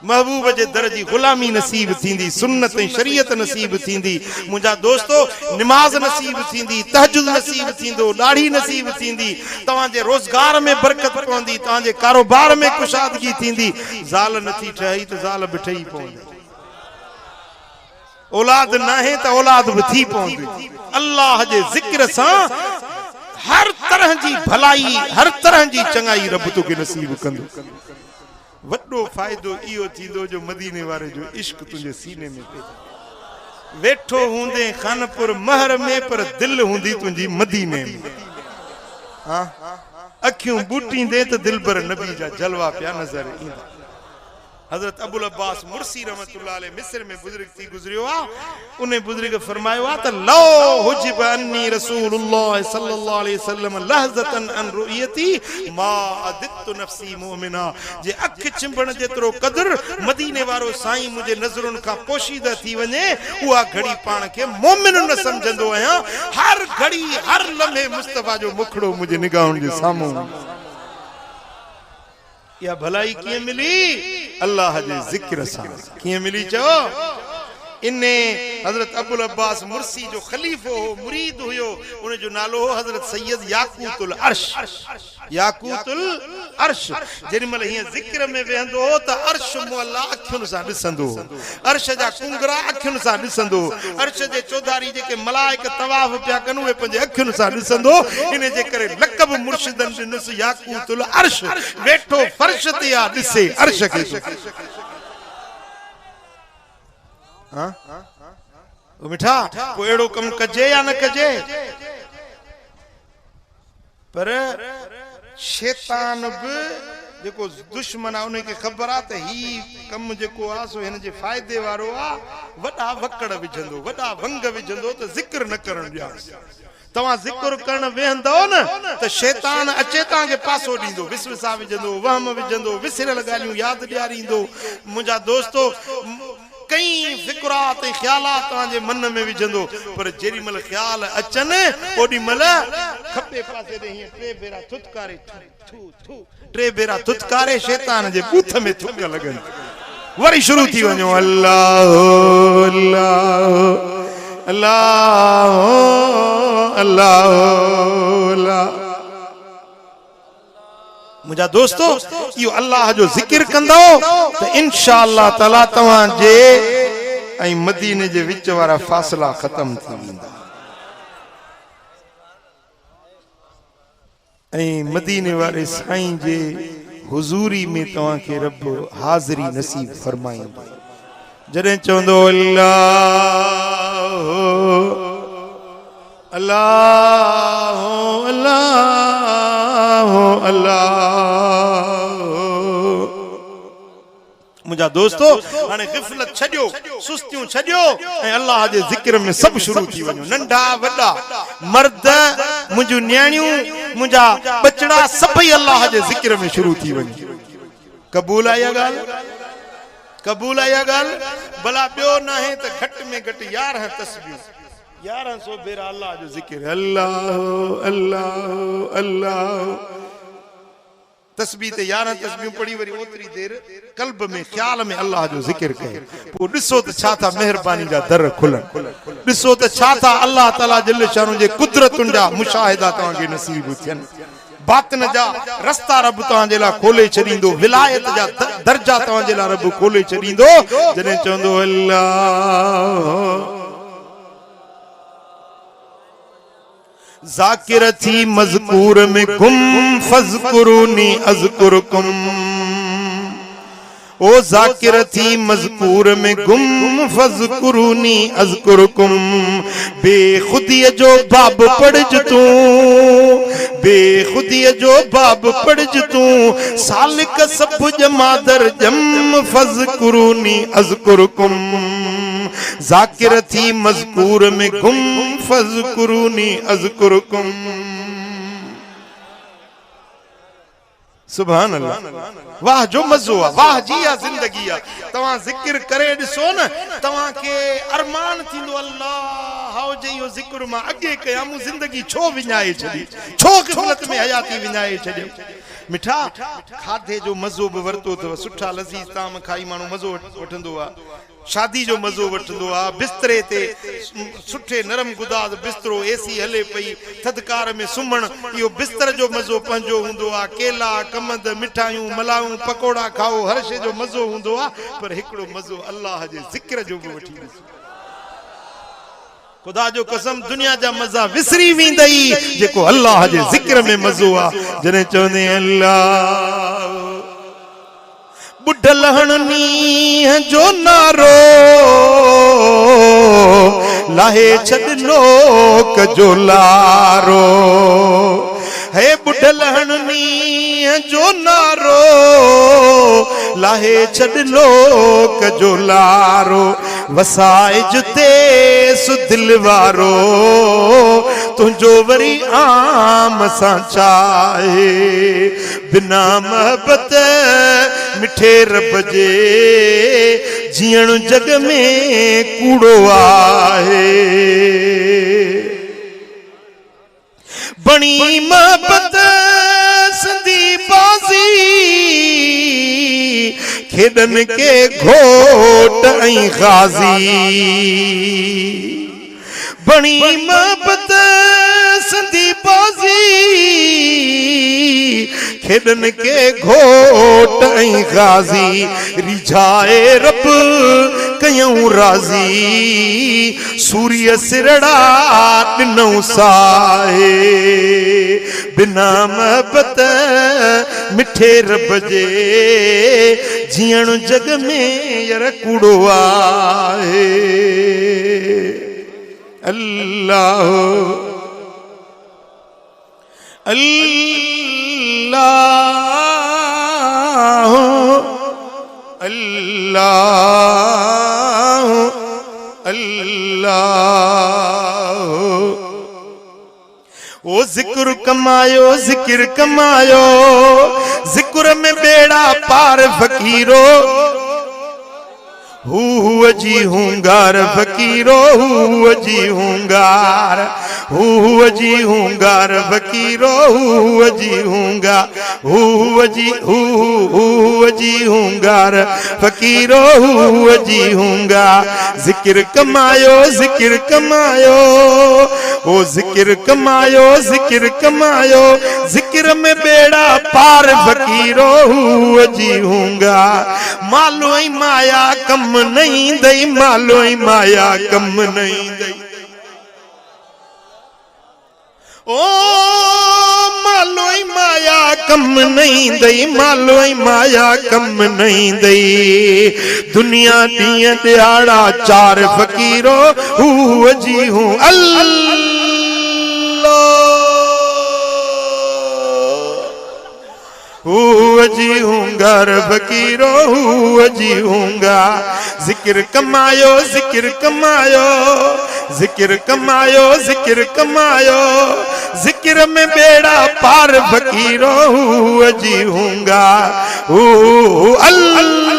महबूब जे दर जी गुलामी नसीब थींदी, सुन्नत ऐं शरीयत नसीब थींदी। मुंहिंजा दोस्तो, निमाज़ नसीब थींदी, तहजुद नसीब थींदो, ॾाढ़ी नसीब थींदी, तव्हांजे रोज़गार में बरकत पवंदी, तव्हांजे कारोबार में कुशादगी थींदी। ज़ाल नथी ठही त ज़ाल बि ठही पवंदी, औलाद नाहे त औलाद बि थी पवंदी। अल्लाह जे ज़िक्र सां हर तरह जी भलाई, हर तरह जी चङाई रब तोखे नसीब कंदो। वड्डो फ़ाइदो इहो थींदो जो मदीने वारे जो इश्क तुंहिंजे सीने में पैदा। वेठो हूंदे खानपुर महर में, पर दिल हूंदी तुंहिंजी मदीने में। हाँ, अखियूं बूटींदे त दिलबर नबी जा जलवा पिया नज़र ईंदा। हज़रत अबुल अब्बास मुर्सी रहमतुल्लाह अलैह मिस्र में बुजुर्ग थी गुज़रियो आहे। उन बुजुर्ग फरमायो आहे त लो हुजिब अन्नी रसूलुल्लाह सल्लल्लाहु अलैहि वसल्लम लहज़तन अन रुयती मा अदितु नफ्सी मुमिना। जे अख चिंबण जेतिरो क़दर मदीने वारो साईं मुंहिंजे नज़रुनि खां पोशीदा थी वञे, उहा घड़ी पाण खे मोमिन न समझंदो आहियां। हर घड़ी हर लम्हे मुस्तफ़ा जो मुखड़ो मुंहिंजे निगाहुनि जे साम्हूं। या भलाई किए मिली? अल्लाह जे ज़िक्र सां। किए मिली चो? इन्ने हज़रत अबुल अब्बास मुर्सी जो खलीफो हो, मुरीद हुयो, उन जो नालो हो हज़रत सैयद याकूतुल अर्श। याकूतुल अर्श जेमल हिय ज़िक्र में वेंदो हो त अर्श मुअल्ला अखियुनि सां ॾिसंदो, अर्श जा कुंगरा अखियुनि सां ॾिसंदो, अर्श जे चौधारी जेके मलाइक तवाफ पिया कनि उहे पंहिंजे अखियुनि सां ॾिसंदो। इन जे करे लक़ब मुर्शिदन ॾिनुसि याकूतुल अर्श। वेठो फर्श ते आ, ॾिसे अर्श खे। हाँ? मिठा को एड़ो कम कजे या न कजे, पर शैतान भी जेको दुश्मन आहे उनखे ख़बर आहे त ही कम जेको आहे सो हिन जे फ़ाइदे वारो आहे। वॾा वकड़ विझंदो, वॾा वंग विझंदो त ज़िक्र न करणु ॾियांसि। तव्हां ज़िक्र करण वेहंदो न त शैतान अचे तव्हांखे पासो ॾींदो, विसविसा विझंदो, वहम विझंदो, विसरियल ॻाल्हियूं यादि ॾियारींदो। मुंहिंजा दोस्तो, कई फिक्रात ऐं ख़्यालात तव्हांजे मन में विझंदो, पर जेॾी महिल ख़्याल अचनि ओॾी महिल खपे पासे ते हीअं टे भेरा थुतकारे, टे भेरा थुतकारे शैतान जे बूथ में थुक लॻनि। वरी शुरू थी वञो अल्लाह अल्लाह अल्लाह अल्लाह। मुझा दोस्तों, यो अल्लाह जो जिक्र कंदो तो इंशाअल्लाह ताला तव्हांजे ऐं मदीने जे विच वारा फासला खत्म थी वेंदा। ऐं मदीने वारे साईं जे हुजूरी में तव्हांखे रब हाज़िरी नसीब फरमाईंदो। जॾहिं चवंदो अल्लाह अल्लाह अल्लाह अल्लाह। मुझा दोस्तों, हाने गिफ़लत छॾियो, सुस्तियूं छॾियो ऐं अल्लाह जे ज़िक्र में सब शुरू थी वञो। नंढा वॾा, मर्द, मुंहिंजूं न्याणियूं, मुंहिंजा बचड़ा, सभई अल्लाह जे ज़िक्र में शुरू थी वञो। क़बूल आहे इहा ॻाल्हि? क़बूल आहे इहा ॻाल्हि? भला ॿियो न आहे त घटि में घटि 11 तस्बीह, 1100 भेरा अल्लाह जो ज़िक्र। अल्लाह अल्लाह अल्लाह तस्बीह ते 11 तस्बीहूं पढ़ी, वरी ओतरी देर कल्ब में ख्याल में अल्लाह जो ज़िक्र कयो। पोइ ॾिसो त छा था महिरबानी जा दर खुलनि, ॾिसो त छा था अल्लाह ताला जल शान जे कुदरतुनि जा मुशाहिदा तव्हांखे नसीब थियनि। बातिन जा रस्ता रब तव्हांजे लाइ खोले छॾींदो, विलायत जा दर्जा तव्हांजे लाइ रब खोले छॾींदो। जॾहिं चवंदो अल्लाह ज़ाकिर थी मज़कूर में गुम फज़कुरूनी अज़कुरकुम। ओ ज़ाकिर थी मज़कूर में गुम फज़कुरूनी अज़कुरकुम। बेखुदी जो बाब पढ़ज तूं, बेखुदी जो बाब पढ़ज तूं। सालिक सब जमादर जम फज़कुरूनी अज़कुरकुम। ज़ाकिर थी मज़कूर में गुम फज़कुरूनी अज़कुरकुम। सुभान अल्लाह। वाह जो मज़ो आ, वाह जी आ जिंदगी आ। तवां जिक्र करे ॾिसो न, तवां के अरमान थींदो अल्लाह हाउ जे इहो जिक्र मां अॻे कयां, मूं जिंदगी छो विञाए छॾी, छो ग़फ़लत में हयाती विञाए छॾियो। मिठा खाधे जो मज़ो बि वरितो अथव, सुठा लज़ीज़ ताम खाई माण्हू मज़ो वठंदो आहे, शादी जो मज़ो वठंदो आहे, बिस्तरे ते सुठे नरम गुदाद बिस्तरो, एसी हले पई, थदकार में सुम्हण, इहो बिस्तर जो मज़ो पंहिंजो हूंदो आहे। केला कमंद मिठाइयूं मलाऊं पकोड़ा खाओ, हर शइ जो मज़ो हूंदो आहे, पर हिकिड़ो मज़ो अल्लाह जे ज़िक्र जो बि वठी ॾिसो। खुदा जो कसम दुनिया जा मज़ा विसरी वेंदई जेको अल्लाह जे ज़िक्र में मज़ो आहे। जॾहिं चवंदे अल्लाह बुढ़ल हणनी जो नारो लाहे छॾनो कजो लारो, हे बुढ़ल हणनी जो नारो लाहे छॾनो कजो लारो, वसाए जुते सुदिल वारो तुंहिंजो वरी आम सां चाहे, बिना महबत मिठे रब जे जीअण जग में कूड़ो आहे, बणी महबत सिंधी बाज़ी खेॾनि के घोट ऐं ग़ाज़ी, बणी महबत सिंधी बाज़ी खेॾनि के घोट ऐं ग़ाज़ी, रिझाए रब कयूं राज़ी सूर्य सिरड़ा ॾिनऊं साए, बिना महबत मिठे रब जे जीअण जग में यार कूड़ो आहे। अल्लाह अल्लाह अल्लाह अल्लाह, ओ जिक्र कमायो जिक्र कमायो, जिक्र में बेड़ा पार फकीरो, हुआ जी हुंगार फकीरो, हुआ जी हुंगार, हुआ जी हुंगार फकीरो, हुआ जी हुंगार, हुआ जी हुंगार फकीरो, हुआ जी हुंगार, जिक्र कमायो जिक्र कमायो, ओ जिक्र कमायो जिक्र कमायो, जिक्र में बेड़ा पार फकीरो, हुआ जी हुंगार, मालो ई माया कम नहीं दई, मालो ही माया कम नहीं दई, ओ मालो ही माया कम नहीं दई, मालो ही माया कम नहीं दई, दुनिया दियां दिहाड़ा चार फकीरो, हुआ जी हूं अल्लाह, हुआ जी हुंगार फकीरो, हुआ जी हुंगा, जिक्र कमायो जिक्र कमायो, जिक्र कमायो जिक्र कमायो, जिक्र में बेड़ा पार फकीरो, हुआ जी हुंगा, अल्लाह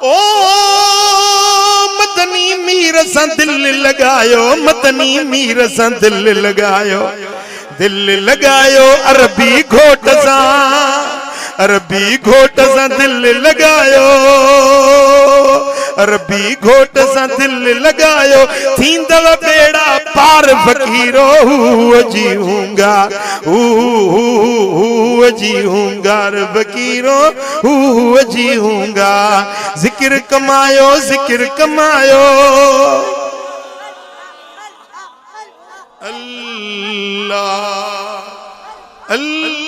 ओ मदनी मीर सा दिल लगायो, मदनी मीर सा दिल लगायो, दिल लगायो अरबी घोट सा, अरबी घोट सा दिल लगायो, अरबी घोट सा दिल लगायो, थींदव बेड़ा पार फकीरो, हुआ जी हुंगा, हुआ जी हुंगार फकीरो, हुआ जी हुंगा, जिक्र कमायो जिक्र कमायो, अल्लाह अल्लाह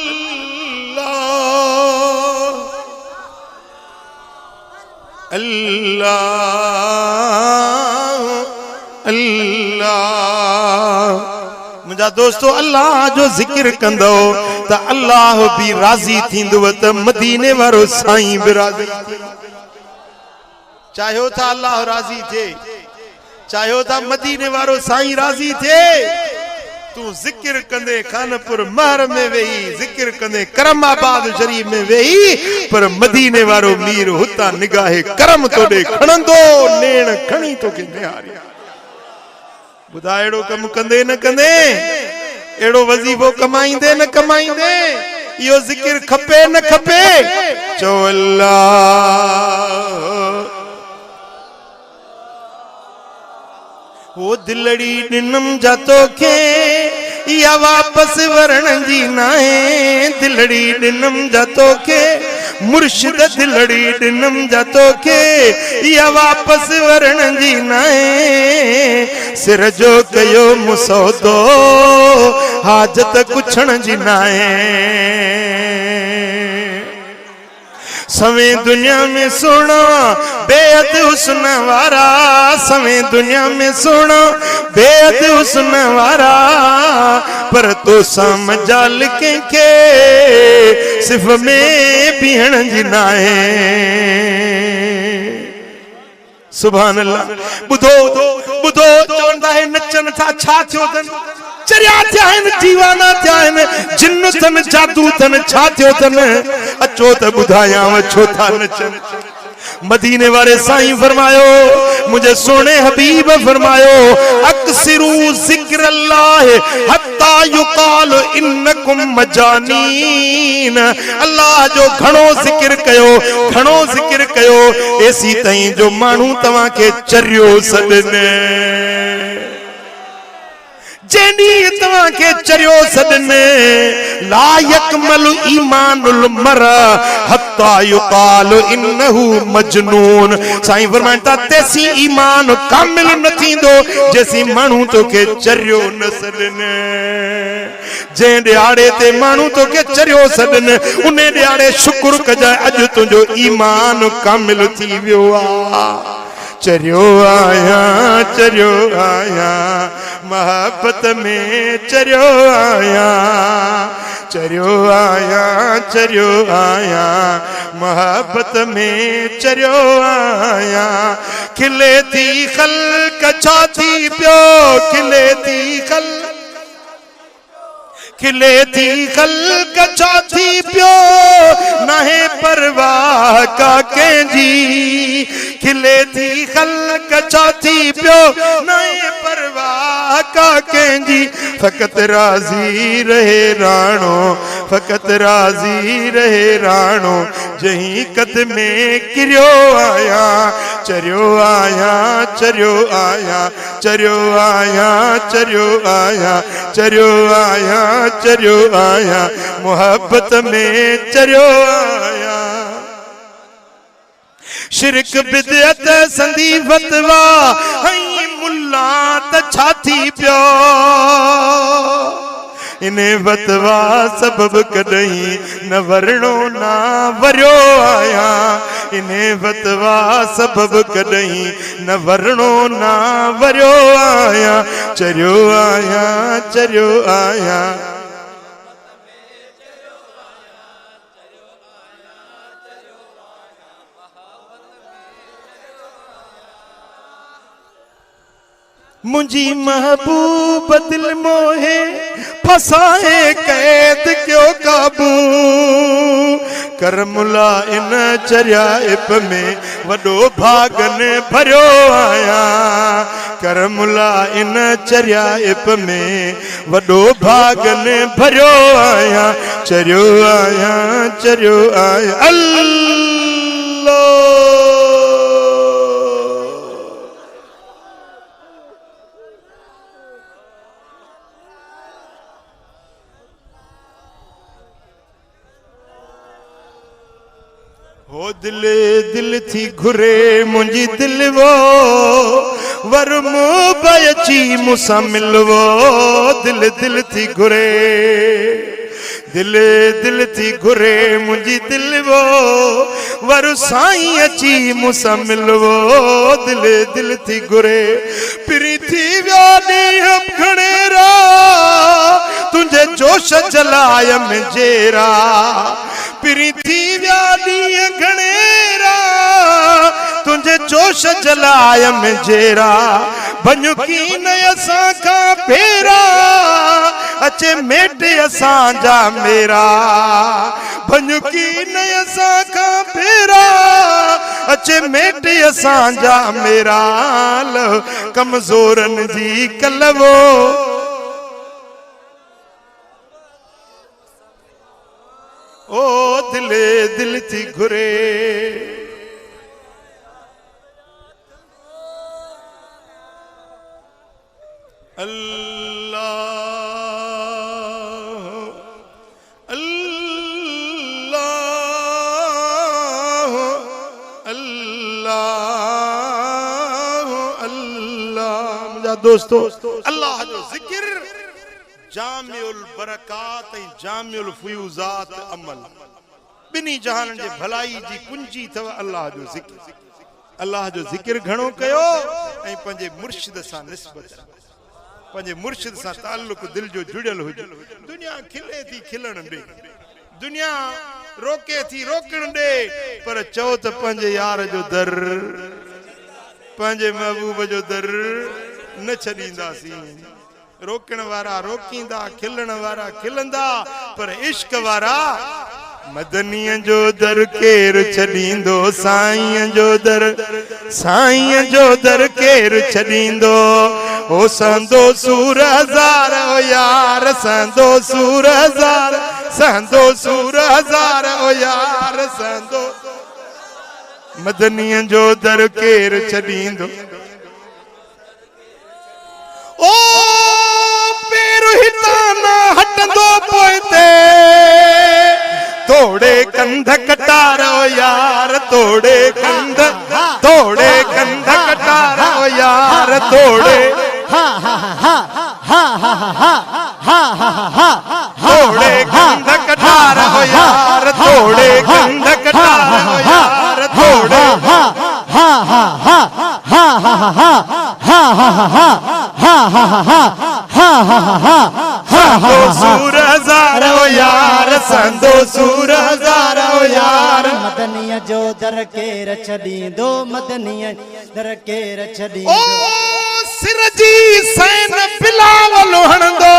अल्लाह अल्लाह। मुझा दोस्तों अल्लाह जो जिक्र कंदो त अल्लाह भी राजी थींदो, त मदीने वारो साईं भी राजी, चाहियो था अल्लाह राजी थे, चाहियो था मदीने वारो साईं राज़ी थे तू जिक्र कंदे खानपुर महर में वेही जिक्र कंदे करमाबाद शरीफ में वेही पर मदीने वारो मीर हुता निगाहे करम तोड़े खणंदो नेण खणी तो के निहारी बुधा एड़ो कम कंदे न कंदे एड़ो वजीफो कमाईंदे न कमाईंदे यो जिक्र खपे न खपे चो अल्लाह वो दिलड़ी दिनम जातो के या वापस वरण जी नाए दिलड़ी दिनम जातो के मुर्शिद दिलड़ी दिनम जातो के या वापस वरण जी नाए सिर जो कयो मुसौदो हाजत कुछण जी नाए सवे दुनिया में सुनो बेअद हुस्न वारा सवे दुनिया में सुनो बेअद हुस्न वारा पर तो समझाल के सिर्फ में बिहण जिनाए सुभान अल्लाह बुधो बुधो चवंदा है नचन था छा थियो तन चरिया थिया आहिनि दीवाना थिया आहिनि जिन्न थन जादू थन छा थियो तन अचो त ॿुधायांव छो था नचन मदीने वाले साईं फरमायो मुझे सोने हबीब फरमायो अक्सिरू जिक्र अल्लाह हत्ता युकाल इन्नकुम मजानीन अल्लाह जो घणो जिक्र कयो एसी तई जो मानू तवा के चरियो सदने जेनी तवा के चरियो सदने ला यकमल ईमानुल मरा हत्ता युकाल इन्नहु मजनून साईं फरमाता तेसी ईमान कामिल न थींदो जेसी मानू तो के चरियो न सदने जे दिहाड़े ते मानू तो के चरियो सदने उन्हें दिहाड़े शुक्र कजाए अज तुझो ईमान कामिल थी वियो आ चरियो आया मोहब्बत में चरियो आया मोहब्बत में चरियो आया खिले थी खल्क छाती प्यो खिले थी खल्क छाती प्यो नाहे परवाह का कंहिंजी खिले थी खल्क छाती प्यो नाहे परवाह का कंहिंजी फकत राज़ी रहे राणो जहीं कद में किरियो आया चरियो आया मोहब्बत में चरियो आया शिरक बिदअत संदी फतवा हई मुल्ला त छाती पियो इन्हें बतवा सबब कदई न वरणो ना वरियो आया इन्हें बतवा सबब कदई न वरणो ना वरियो आया चरियो आया मुझी महबूब दिल मोहे फसाए कैद क्यों काबू करमुला इन चरियाइप में वडो भागन भरियो आया करमुला इन चरियाइप में वडो भागन भरियो आया चरियो आया अल्लाह हो दिल थी घुरे मुंजी दिल वो वर मुबयची मुसा मिलवो दिल थी घुरे दिल थी घुरे मुंजी दिल वो वर साईं अची मुसा मिलवो दिल थी घुरे पिरी थी व्यानी हम घणेरा तुझे जोश जलाय में जेरा पिरी थी व्यानी घणेरा तुझे जोश जलाय में जेरा भञुकी न असां खां फेरा अचे मेट असां जा मेरा भञुकी न असां खां फेरा अचे मेट असां जा मेरा कमज़ोरनि जी कलवो ओ दिले दिल थी घुरे अल्लाह अल्लाह अल्लाह अल्लाह मुझा दोस्तों अल्लाह जो जिक्र जामिउल बरकात ऐं जामिउल फयूज़ात अमल बिनी जहान जे भलाई जी कुंजी थव अल्लाह जो जिक्र अल्लाह जो जिक्र घणो कयो ऐं पंहिंजे मुर्शिद सां निस्बत पंहिंजे मुर्शिद सां ताल्लुक दिल जो जुड़ियल हुजे दुनिया खिले थी खिलण दे दुनिया रोके थी रोकण दे पर चओ त पंहिंजे यार जो दर पंहिंजे महबूब जो दर न छॾींदासीं रोकण वारा रोकींदा खिलण वारा खिलंदा पर इश्क वारा मदनीअ जो दर केर छॾींदो साईं जो दर केर छॾींदो ओ संदो सूर हज़ार ओ यार संदो सूर हज़ार ओ यार संदो मदनीअ जो दर केर छॾींदो ओ पेर हिताना हटंदो पोइते तोड़े कंध कटारो यार तोड़े कंध कटारो यार तोड़े कंध कटारो यार तोड़े कंध कटारो यार तोड़े संदो सूर हज़ार ओ यार संदो सूर हज़ार ओ यार मदनीअ जो दर केर छॾींदो मदनीअ दर केर छॾींदो ओ सिर जी सैन बिलावल हणंदो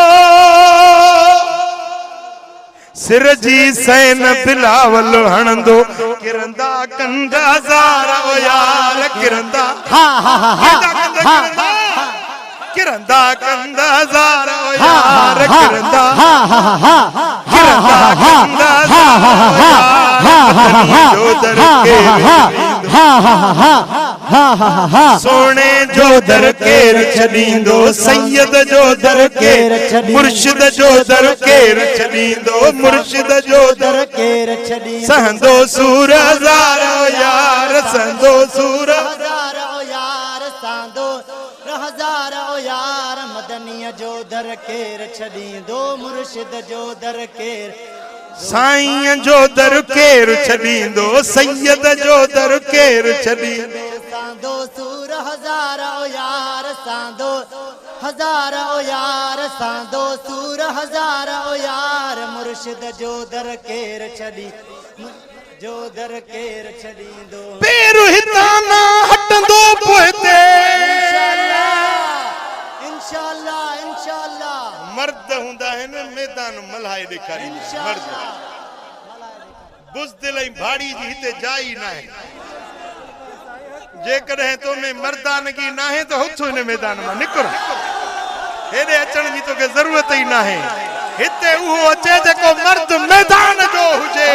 सिर जी सैन बिलावल हणंदो किरंदा कंध हज़ार ओ यार किरंदा किरंदा कंध हज़ार ओ यार किरंदा कंध जो दर सोने जो दर केर छॾींदो सैयद जो दर केर मुर्शिद जो दर केर छॾींदो मुर्शिद जो दर केर छॾींदो सहंदो सूर हज़ार ओ यार सहंदो सूर हज़ार ओ यार सांदो हज़ार ओ यार मदनीअ जो दर केर छॾींदो मुर्शिद जो दर केर साईं जो दर केर छॾींदो सैयद जो दर केर छॾींदो सांदो सूर हज़ार ओ यार सांदो हज़ार ओ यार सांदो सूर हज़ार ओ यार मुर्शिद जो दर केर छॾी जो दर केर छॾींदो पेर हिताना हटंदो पोइते इंशाअल्लाह इंशाअल्लाह मर्द हुंदा आहिनि मैदान मल्हाए ॾेखारींदा मर्द बुज़दिल ऐं भाड़ी जी हिते जाइ न आहे जेकॾहिं तो में मर्दानगी न आहे त उथो हिन मैदान मां निकिर हेॾे अचण जी तोखे ज़रूरत ई न आहे हिते उहो अचे जेको मर्द मैदान जो हुजे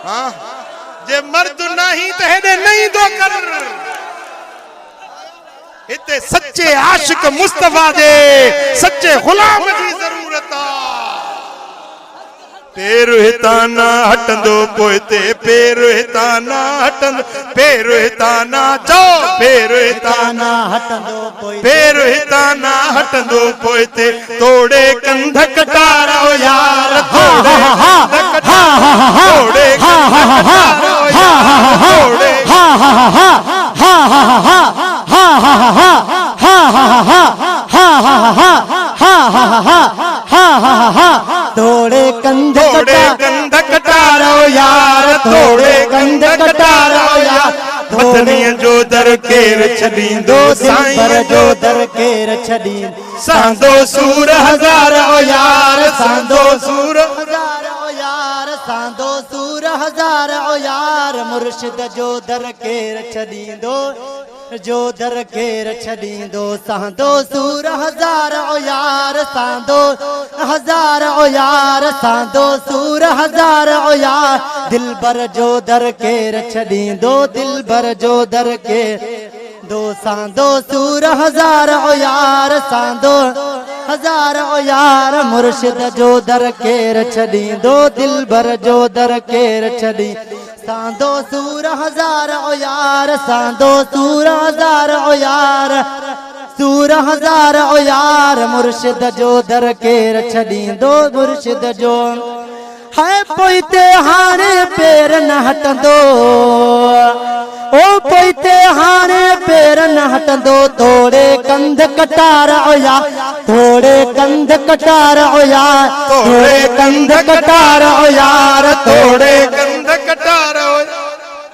हाँ जे मर्द नहीं त हेॾे न ईंदो कर हिते सच्चे आशिक मुस्तफा दे सच्चे गुलाम जी जरूरत आ पेर हिताना हटंदो पोइते पेर हिताना हटंदो पेर हिताना चो पेर हिताना हटंदो पोइते पेर हिताना हटंदो पोइते तोड़े कंध कटारो यार तोड़े कंध कटारो तोड़े कंध कटारो यार तोड़े तोड़े कंध कटारो यार तोड़े कंध कटारो यार मदनीअ जो दर के केर छॾींदो दिलबर साईं जो दर केर छॾींदो सांदो सूर हज़ार ओ यार सांदो सूर हज़ार ओ यार सांदो सूर हज़ार ओ यार मुर्शिद जो दर केर छॾींदो जो दर केर छॾींदो सांदो सूर हज़ार ओ यार सांदो हज़ार ओ यार सांदो सूर हज़ार ओ यार दिलबर जो दर केर छॾींदो दिलबर जो दर केर दो सांदो सूर हज़ार ओ यार सांदो हज़ार ओ यार मुर्शिद जो दर केर छॾींदो दिलबर जो दर केर छॾी सांदो सूर हज़ार ओ यार सांदो सूर हज़ार ओ यार सूर हज़ार ओ यार मुर्शिद जो दर केर छॾींदो मुर्शिद जो है पोइते हाणे पेर न हटंदो ओ पोइते हाणे पेर न हटंदो थोड़े कंध कटार ओ यार थोड़े कंध कटार ओ यार थोड़े कंध कटार ओ यार थोड़े कंध कटार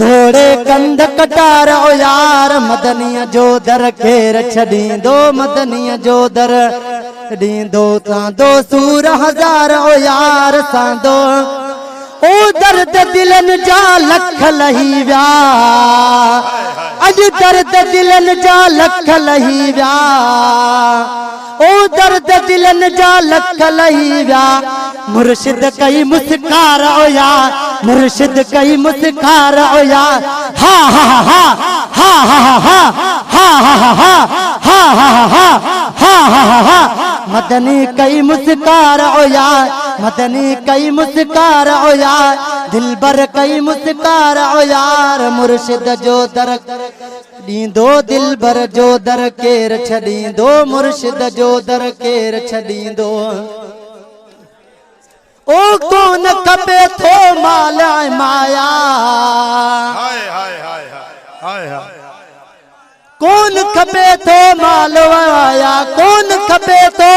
थोड़े कंध कटार ओ यार मदनीअ जो दर केर छॾींदो मदनीअ जो दर छॾींदो सांदो सूर हज़ार ओ यार सांदो ओ दर्द दिलनि जा लख लही विया अॼु दर्द दिलनि जा लख लही विया ओ दर्द दिलनि जा लख लही विया मुर्शिद कई मुस्कार ओ यार मुर्शिद कई मुस्कार ओ यार हा हा हा हा हा हा हा हा हा हा हा हा हा मदनी कई मुस्कार ओ यार मदनी कई मुस्कार ओ यार दिलबर कई मुस्कार ओ यार मुर्शिद जो दर छॾींदो दिलबर जो दर केर छॾींदो मुर्शिद जो दर केर छॾींदो ओ कोन खपे थो माल माया हाय हाय हाय हाय हाय कौन खपे थो माल माया कौन खपे थो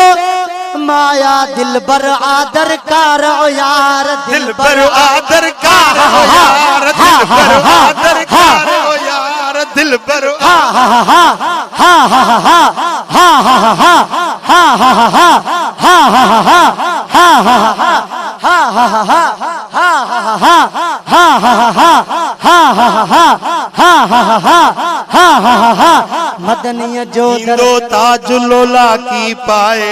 माया दिलबर आदर कार ओ यार दिलबर आदर कार ओ यार दिलबर आदर कार ओ यार दिलबर हा हा हा हा हा हा हा हा हा हा हा हा हा मदनीअ जो इंदो ताज लोला की पाए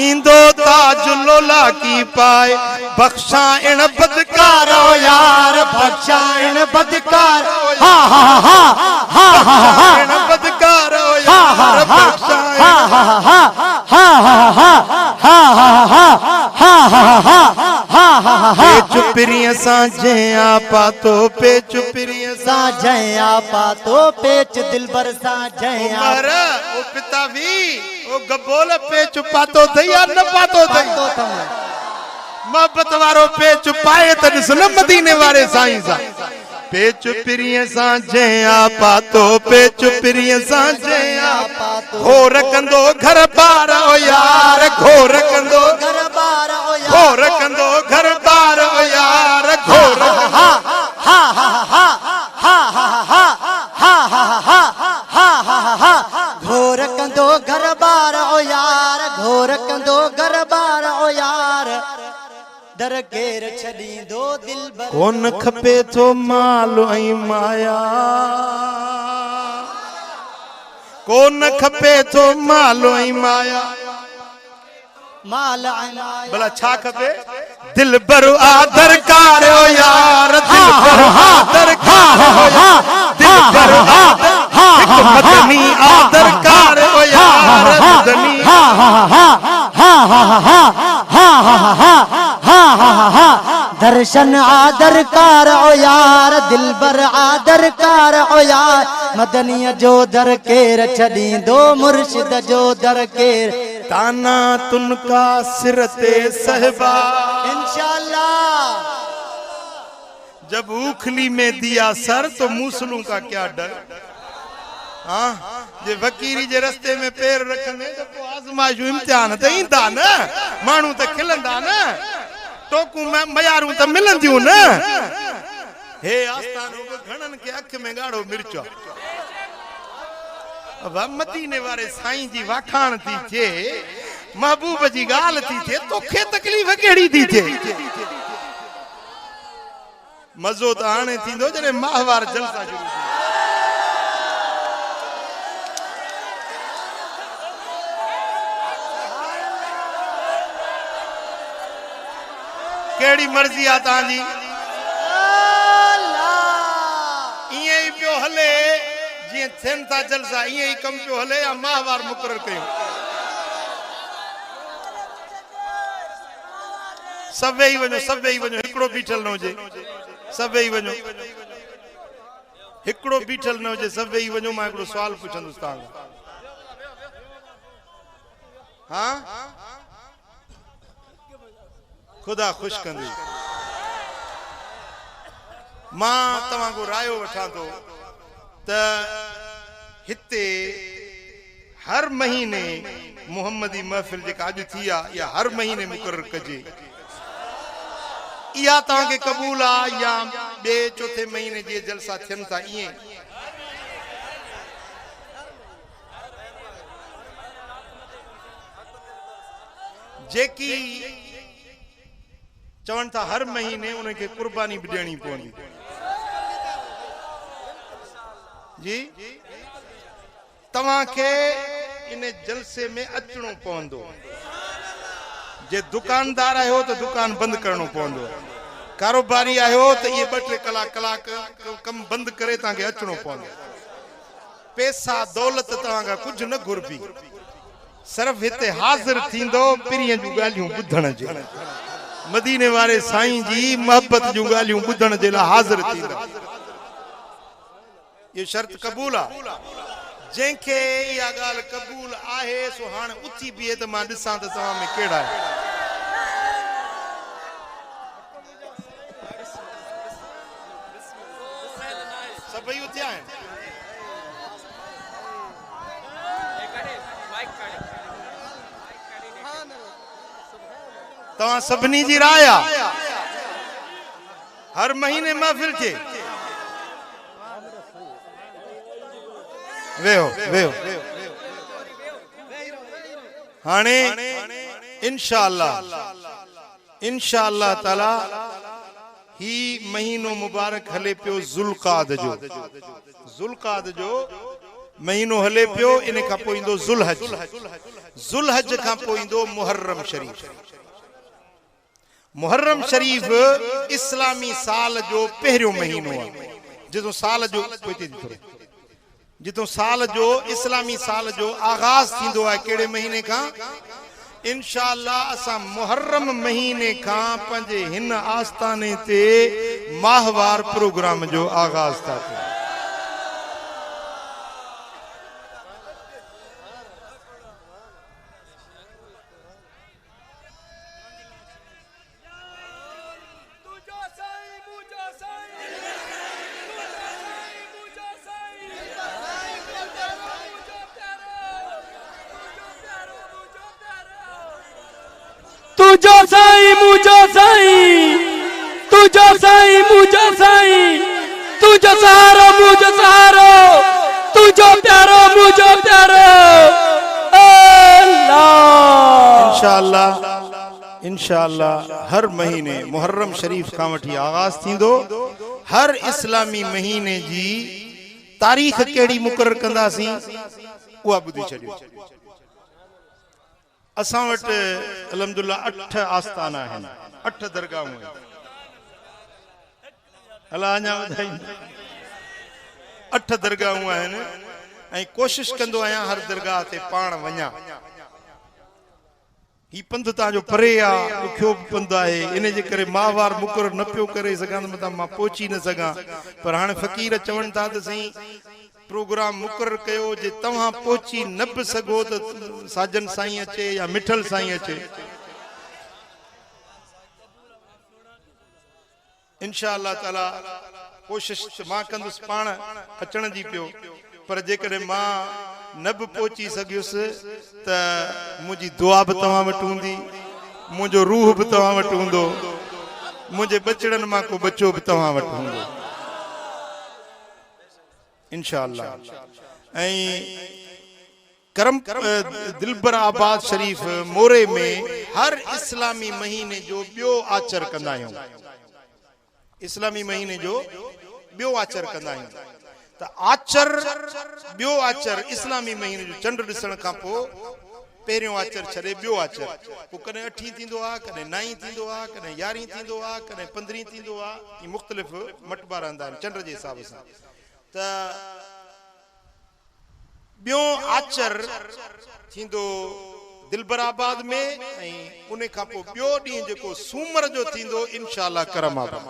इंदो ताज लोला की पाए बख्शा इन बदकार ओ यार बख्शा इन बदकार हा हा हा हा हा इन बदकार ओ यार बख्शा चुपरिय साझे आपा तो पे चुपरिय साझे आपा तो पेच दिलबर साझे उमर ओ पिता भी ओ गबोल पे चुपातो थई या न पातो थई मोहब्बत वारो पे चुपाए त ॾिस न मदीने वारे साईं सा पे चुपरिय साझे आपा तो पे चुपरिय साझे आपा तो घोर कंदो घर बार ओ यार घोर कंदो घर बार ओ यार घोर कंदो घर बार ओ यार घोर हा हा हा हा हा हा हा हा घोर कंदो घर बार ओ यार घोर कंदो घर बार ओ यार दर केर छॾींदो दिलबर कोन खपे थो माल ऐं माया कोन खपे थो माल ऐं माया माल भला छा खपे दिलबर आदर कार ओ यार दिलबर आदर कार ओ यार दिलबर आदर हिक मदनी आदर कार ओ यार मदनी दर्शन आदर कार ओ यार दिलबर आदर कार ओ यार मदनीअ जो दर केर छॾींदो मुर्शिद जो दर केर ताना तुनका सिर ते सहबा इंशाअल्लाह जब उखली में दिया सर तो मूसलों का क्या डर हाँ जे वकीरी जे रस्ते में पैर रखने तो आजमाइश इम्तिहान त ईंदा न माण्हू त खिलंदा न टोकू मयारू त मिलंदियूं न हे आस्थानो घणन के अख में गाढ़ो मिर्चो अब मदीने वारे साईं जी वाखाण थी थे महबूब जी गाल थी थे तोखे तकलीफ केड़ी थी थे मजो तो आने थींदो जने माहवार जलसा शुरू थी केड़ी मर्जी आ तांजी इए ही पियो हले जी थियन था जलसा इए ही कम पियो हले या माहवार मुकरर कयो सब वेही वञो हिकड़ो बीठल न हुजे सब वेही वञो हिकड़ो बीठल न हुजे सब वेही वञो मां हिकड़ो सवाल पुछंदुसि तां हां खुदा खुश कंदी मां तव्हां को रायो वठां तो त हिते हर महीने मोहम्मदी महफिल जेका अॼु थी आहे या हर महीने मुक़रर कजे इहा तव्हांखे क़बूल आहे या ॿिए चौथे महीने जे जलसा थियनि था ईअं जेकी चवनि था हर महीने उनखे कुर्बानी भी ॾियणी पवंदी जी तव्हांखे इन जलसे में अचणो पवंदो जे दुकानदार आयो तो दुकान बंद करणो पवंदो कारोबारी आयो तो ये 2-3 कलाक कम बंद करे ताके अचणो पवंदो पैसा दौलत तव्हांखा कुछ न घुरबी सिर्फ हिते हाजिर थींदो पिरीअ जूं ॻाल्हियूं ॿुधण जे मदीने वारे साईं जी मोहब्बत जूं ॻाल्हियूं ॿुधण जे लाइ हाजिर थींदा ये शर्त कबूल आहे जंहिंखे इहा ॻाल्हि कबूल आहे सो हाणे उथी बीहे त मां ॾिसां त तव्हां में कहिड़ा आहिनि सभई उथिया आहिनि तव्हां सभिनी जी राय आहे हर महीने महफिल थे वेहो हाणे इंशाअल्लाह ताला ही महीनो मुबारक हले पियो ज़ुल्क़ाद जो महीनो हले पियो इन खां पोइ ईंदो ज़ुल्हज खां पोइ ईंदो मुहर्रम शरीफ इस्लामी साल जो पहिरियों महीनो आहे जितो साल जो जितो साल जो इस्लामी साल जो आगाज थींदो आहे केड़े महीने का इंशाअल्लाह असा मुहर्रम महीने का पंजे हिन आस्थाने ते माहवार प्रोग्राम जो आगाज था थिए तुझो साईं मुझो साईं तुझो साईं मुझो साईं तुझो सहारो मुझो सहारो तुझो प्यारो मुझो प्यारो अल्लाह इंशाअल्लाह हर महीने मुहर्रम शरीफ का वठी आगाज थींदो हर इस्लामी महीने जी तारीख केड़ी मुकर्रर कंदासी उहा बुधी छडियो असां वट अलहमदुलिल्लाह 8 आस्थाना आहिनि 8 दरगाहूं आहिनि अल्लाह अञा वधाई 8 दरगाहूं आहिनि ऐं कोशिश कंदो आहियां हर दरगाह ते पाण वञा ही पंध तांजो परे आ ॾुखियो पंध आहे इन जे करे माहवार मुक़रर न पियो करे सघां त मां पहुची न सघां पर हाणे फ़कीर चवनि था त सही प्रोग्राम मुकर्रर कयो जे तव्हां पहुची न बि सघो त साजन साईं अचे या मिठल साईं अचे इंशाअल्लाह ताला कोशिश मां कंदुसि पाण अचण जी पियो पर जेकॾहिं मां न बि पहुची सघियुसि त मुंहिंजी दुआ बि तव्हां वटि हूंदी मुंहिंजो रूह बि तव्हां वटि हूंदो मुंहिंजे बचड़नि मां को बचो बि तव्हां वटि हूंदो इंशाअल्लाह। करम दिलबराबाद शरीफ मोरे में हर इस्लामी महीने जो बियो आचर कंदा आहियूं, इस्लामी महीने जो बियो आचर कंदा आहियूं। त आचर बियो आचर इस्लामी महीने जो चंड ॾिसण खां पोइ पहिरियों आचर छॾे बियो आचर, पोइ कॾहिं 8 थींदो आहे, कॾहिं 9 थींदो आहे, कॾहिं 11 थींदो आहे, कॾहिं 15 थींदो आहे। ये मुख़्तलिफ़ मटबा रहंदा आहिनि चंड जे हिसाब सां। त बियो आचर थींदो दिलबराबाद में, ऐं उन खां पोइ बियो ॾींहुं जेको सूमर जो थींदो इंशाअल्लाह करमाबाद।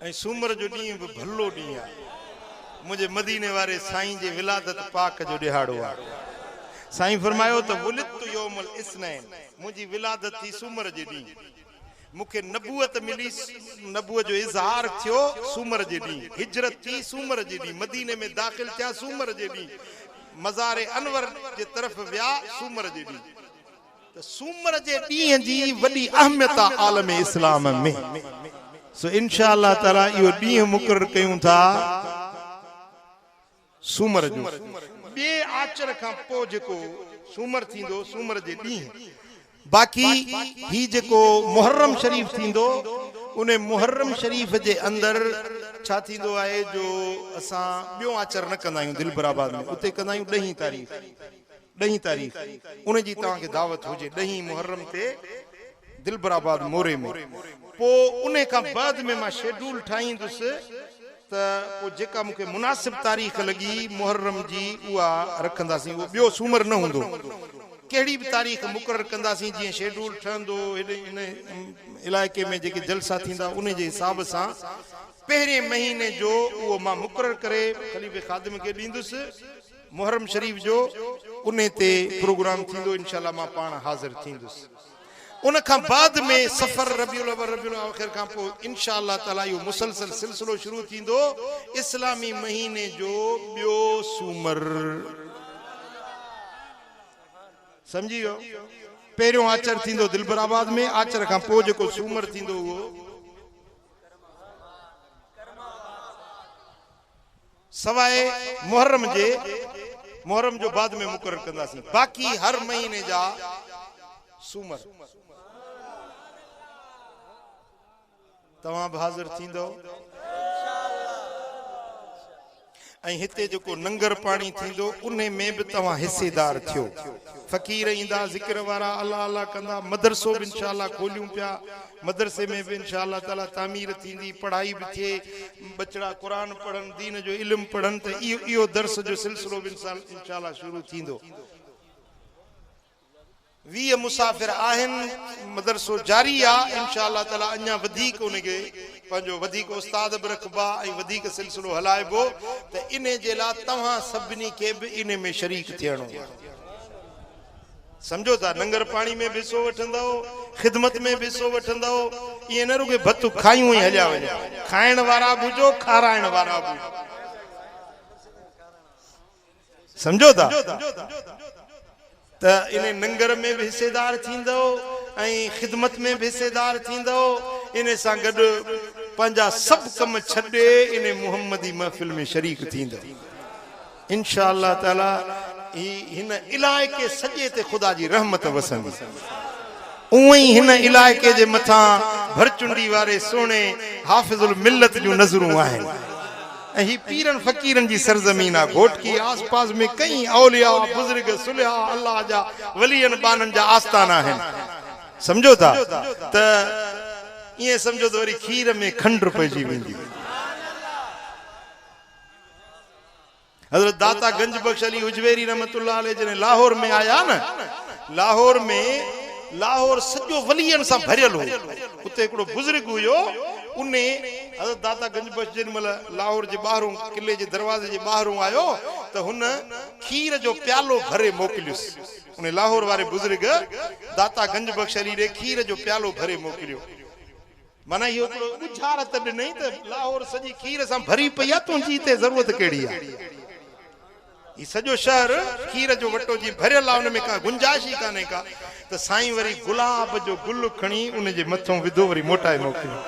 ऐं सूमर जो ॾींहुं बि भलो ॾींहुं आहे, मुंहिंजे मदीने वारे साईं जे विलादत पाक जो ॾिहाड़ो आहे। साईं फरमायो त वुलिदतु यौमुल इस्नैन, मुंहिंजी विलादत थी सूमर जे ॾींहुं, मूंखे नबूअत मिली, नबूअत जो इज़हार थियो सूमर जे ॾींहुं, हिजरत थी सूमर जे ॾींहुं, मदीने में दाख़िल थिया सूमर जे ॾींहुं, मज़ार अनवर जे तरफ़ विया सूमर जे ॾींहुं। त सूमर जे ॾींहुं जी वॾी अहमियत आहे आलम इस्लाम में। सो इंशाअल्लाह ताला इहो ॾींहुं मुक़रर कयूं था सूमर जो। ॿिए आचर खां पोइ जेको सूमर थींदो सूमर जे ॾींहुं, बाक़ी ही जेको मुहर्रम शरीफ थींदो, उन मुहर्रम शरीफ जे अंदरि छा थींदो आहे जो असां ॿियो आचर न कंदा आहियूं दिलबराबाद में, उते कंदा आहियूं 10 तारीख़। 10 तारीख़ उन जी तव्हांखे दावत हुजे 10 मुहर्रम ते दिलबराबाद मोरे में। पोइ उन खां बाद में मां शेड्यूल ठाहींदुसि त पोइ जेका मूंखे मुनासिब तारीख़ लॻी मुहर्रम जी उहा रखंदासीं, उहो ॿियो सूमर न हूंदो। कहिड़ी बि तारीख़ मुक़ररु कंदासीं, जीअं शेड्यूल ठहंदो इन इलाइक़े में जेके जलसा थींदा उन जे हिसाब सां पहिरें महीने जो उहो मां मुक़ररु करे ख़लीफ़े ख़ादिम खे ॾींदुसि। मुहर्रम शरीफ जो उन ते प्रोग्राम थींदो, इंशाअल्लाह मां पाण हाज़िर थींदुसि। उन खां बाद में सफ़र रबीउल अव्वल रबीउल आख़िर खां पोइ इंशाअल्लाह ताला इहो मुसलसल सिलसिलो शुरू थींदो इस्लामी महीने जो ॿियो सूमर। समझी वियो? पहिरियों आचर थींदो दिलबराबाद में, आचर खां पोइ जेको सूमर थींदो उहो सवाइ मुहर्रम जो बाद में मुक़ररु कंदासीं। बाक़ी हर महीने जा सूमर तव्हां बि हाज़िर थींदो। ऐं हिते जेको नंगर पाणी थींदो उन में बि तव्हां हिसेदार थियो। फ़कीर ईंदा, ज़िक्र वारा अल्लाह अल्लाह कंदा, मदरसो बि इंशाअल्लाह खोलियूं पिया, मदरसे में बि इंशाअल्लाह ताला तामीर थींदी, पढ़ाई बि थिए, बचड़ा क़ुरान पढ़नि, दीन जो इल्मु पढ़नि, त इहो दर्स जो सिलसिलो बि इंशाअल्लाह शुरू थींदो। 20 मुसाफ़िर आहिनि, मदरसो जारी आहे इंशाअल्लाह ताला। अञा वधीक उनखे पंहिंजो वधीक उस्ताद बि रखबा ऐं वधीक सिलसिलो हलाइबो, त इन जे लाइ तव्हां सभिनी खे बि इन में शरीक थियणो आहे। समझो था? लंगर पाणी में बि हिसो वठंदो, ख़िदमत में बि हिसो वठंदो। ईअं न रुॻो भतु खायूं ई हलिया वञो, खाइण वारा बि हुजो, खाराइण वारा बि। समझो था? त इन नंगर में बि हिसेदार थींदो ऐं ख़िदमत में बि हिसेदार थींदो। इन सां गॾु पंहिंजा सभु कम छॾे इन मुहम्मदी महफ़िल में शरीक थींदो इंशाअल्लाह ताला। हिन इलाइक़े सॼे ते ख़ुदा जी रहमत वसंदी। उअं ई हिन इलाइक़े जे मथां भरचुंडी वारे सोणे हाफ़िज़ुल मिल्लत जूं नज़रूं आहिनि। ऐं ही पीरन फ़कीरन जी सरज़मीन आहे। घोटकी आस पास में कई औलिया बुज़ुर्ग सुलिहा अल्लाह जा वलियन बानन जा आस्थाना आहिनि। समझो था? त ईअं समझो त वरी खीर में खंड पइजी वेंदी। हज़रत दाता गंज बख्श अली उजवेरी रहमतुल्लाह अलैह जॾहिं लाहौर में आया न, लाहौर सॼो वलियन सां भरियल हो। उते हिकिड़ो बुज़ुर्ग हुयो, उन हज़रत दाता गंज बख्श जेॾी महिल लाहौर जे ॿाहिरों किले जे दरवाज़े जे ॿाहिरों आयो त हुन खीर जो प्यालो भरे मोकिलियुसि। उन लाहौर वारे बुज़ुर्ग दाता गंज बख्श अली ॾे खीर जो प्यालो भरे मोकिलियो। माना इहो बुझारत ॾिनई त लाहौर सॼी खीर सां भरी पई आहे, तुंहिंजी हिते ज़रूरत कहिड़ी आहे? ही सॼो शहर खीर जो वटो जी भरियल आहे, हुन में का गुंजाइश ई कान्हे का। त साईं वरी गुलाब जो गुल खणी उन जे मथां विधो, वरी मोटाए मोकिलियो।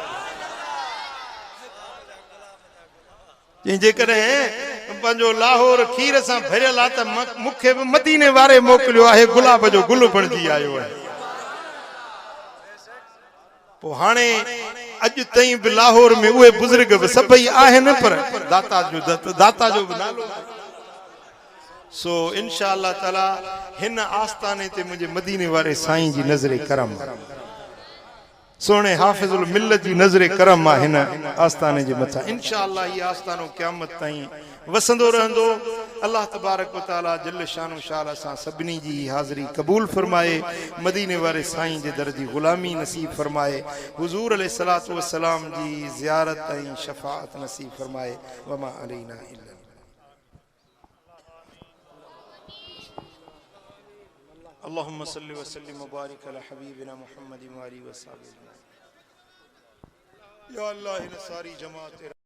जे करे पंजो लाहौर खीर सां भरियल आ त मूंखे बि मदीने वारे मोकिलियो आहे गुलाब जो गुल बणजी आयो आहे पोइ हाणे अॼु ताईं बि लाहौर में उहे बुज़ुर्ग बि सभई आहिनि पर दाता जो बि नालो सो इंशा अल्लाह ताला हिन आस्थाने ते मुंहिंजे मदीने वारे साईं जी नज़रे करम सोने हाफिजुल मिल्लत जी नज़रे करम आहे हिन आस्थाने जे मथां इंशा अल्लाह ही आस्थानो क़यामत ताईं वसंदो रहंदो अल्लाह तबारक व तआला जल शानो शाल सां सभिनी जी हाज़िरी क़बूल फरमाए मदीने वारे साईं जे दर जी ग़ुलामी नसीब फरमाए हुज़ूर अलैहिस्सलातु वस्सलाम जी ज़ियारत ऐं शफ़ाअत नसीब फरमाए वमा अलैना इल्ला अल्लाहुम्मा सल्लि व सल्लिम व बारिक अला हबीबिना मुहम्मद व आलिहि व सहाबिहि या अल्लाह इन सारी जमात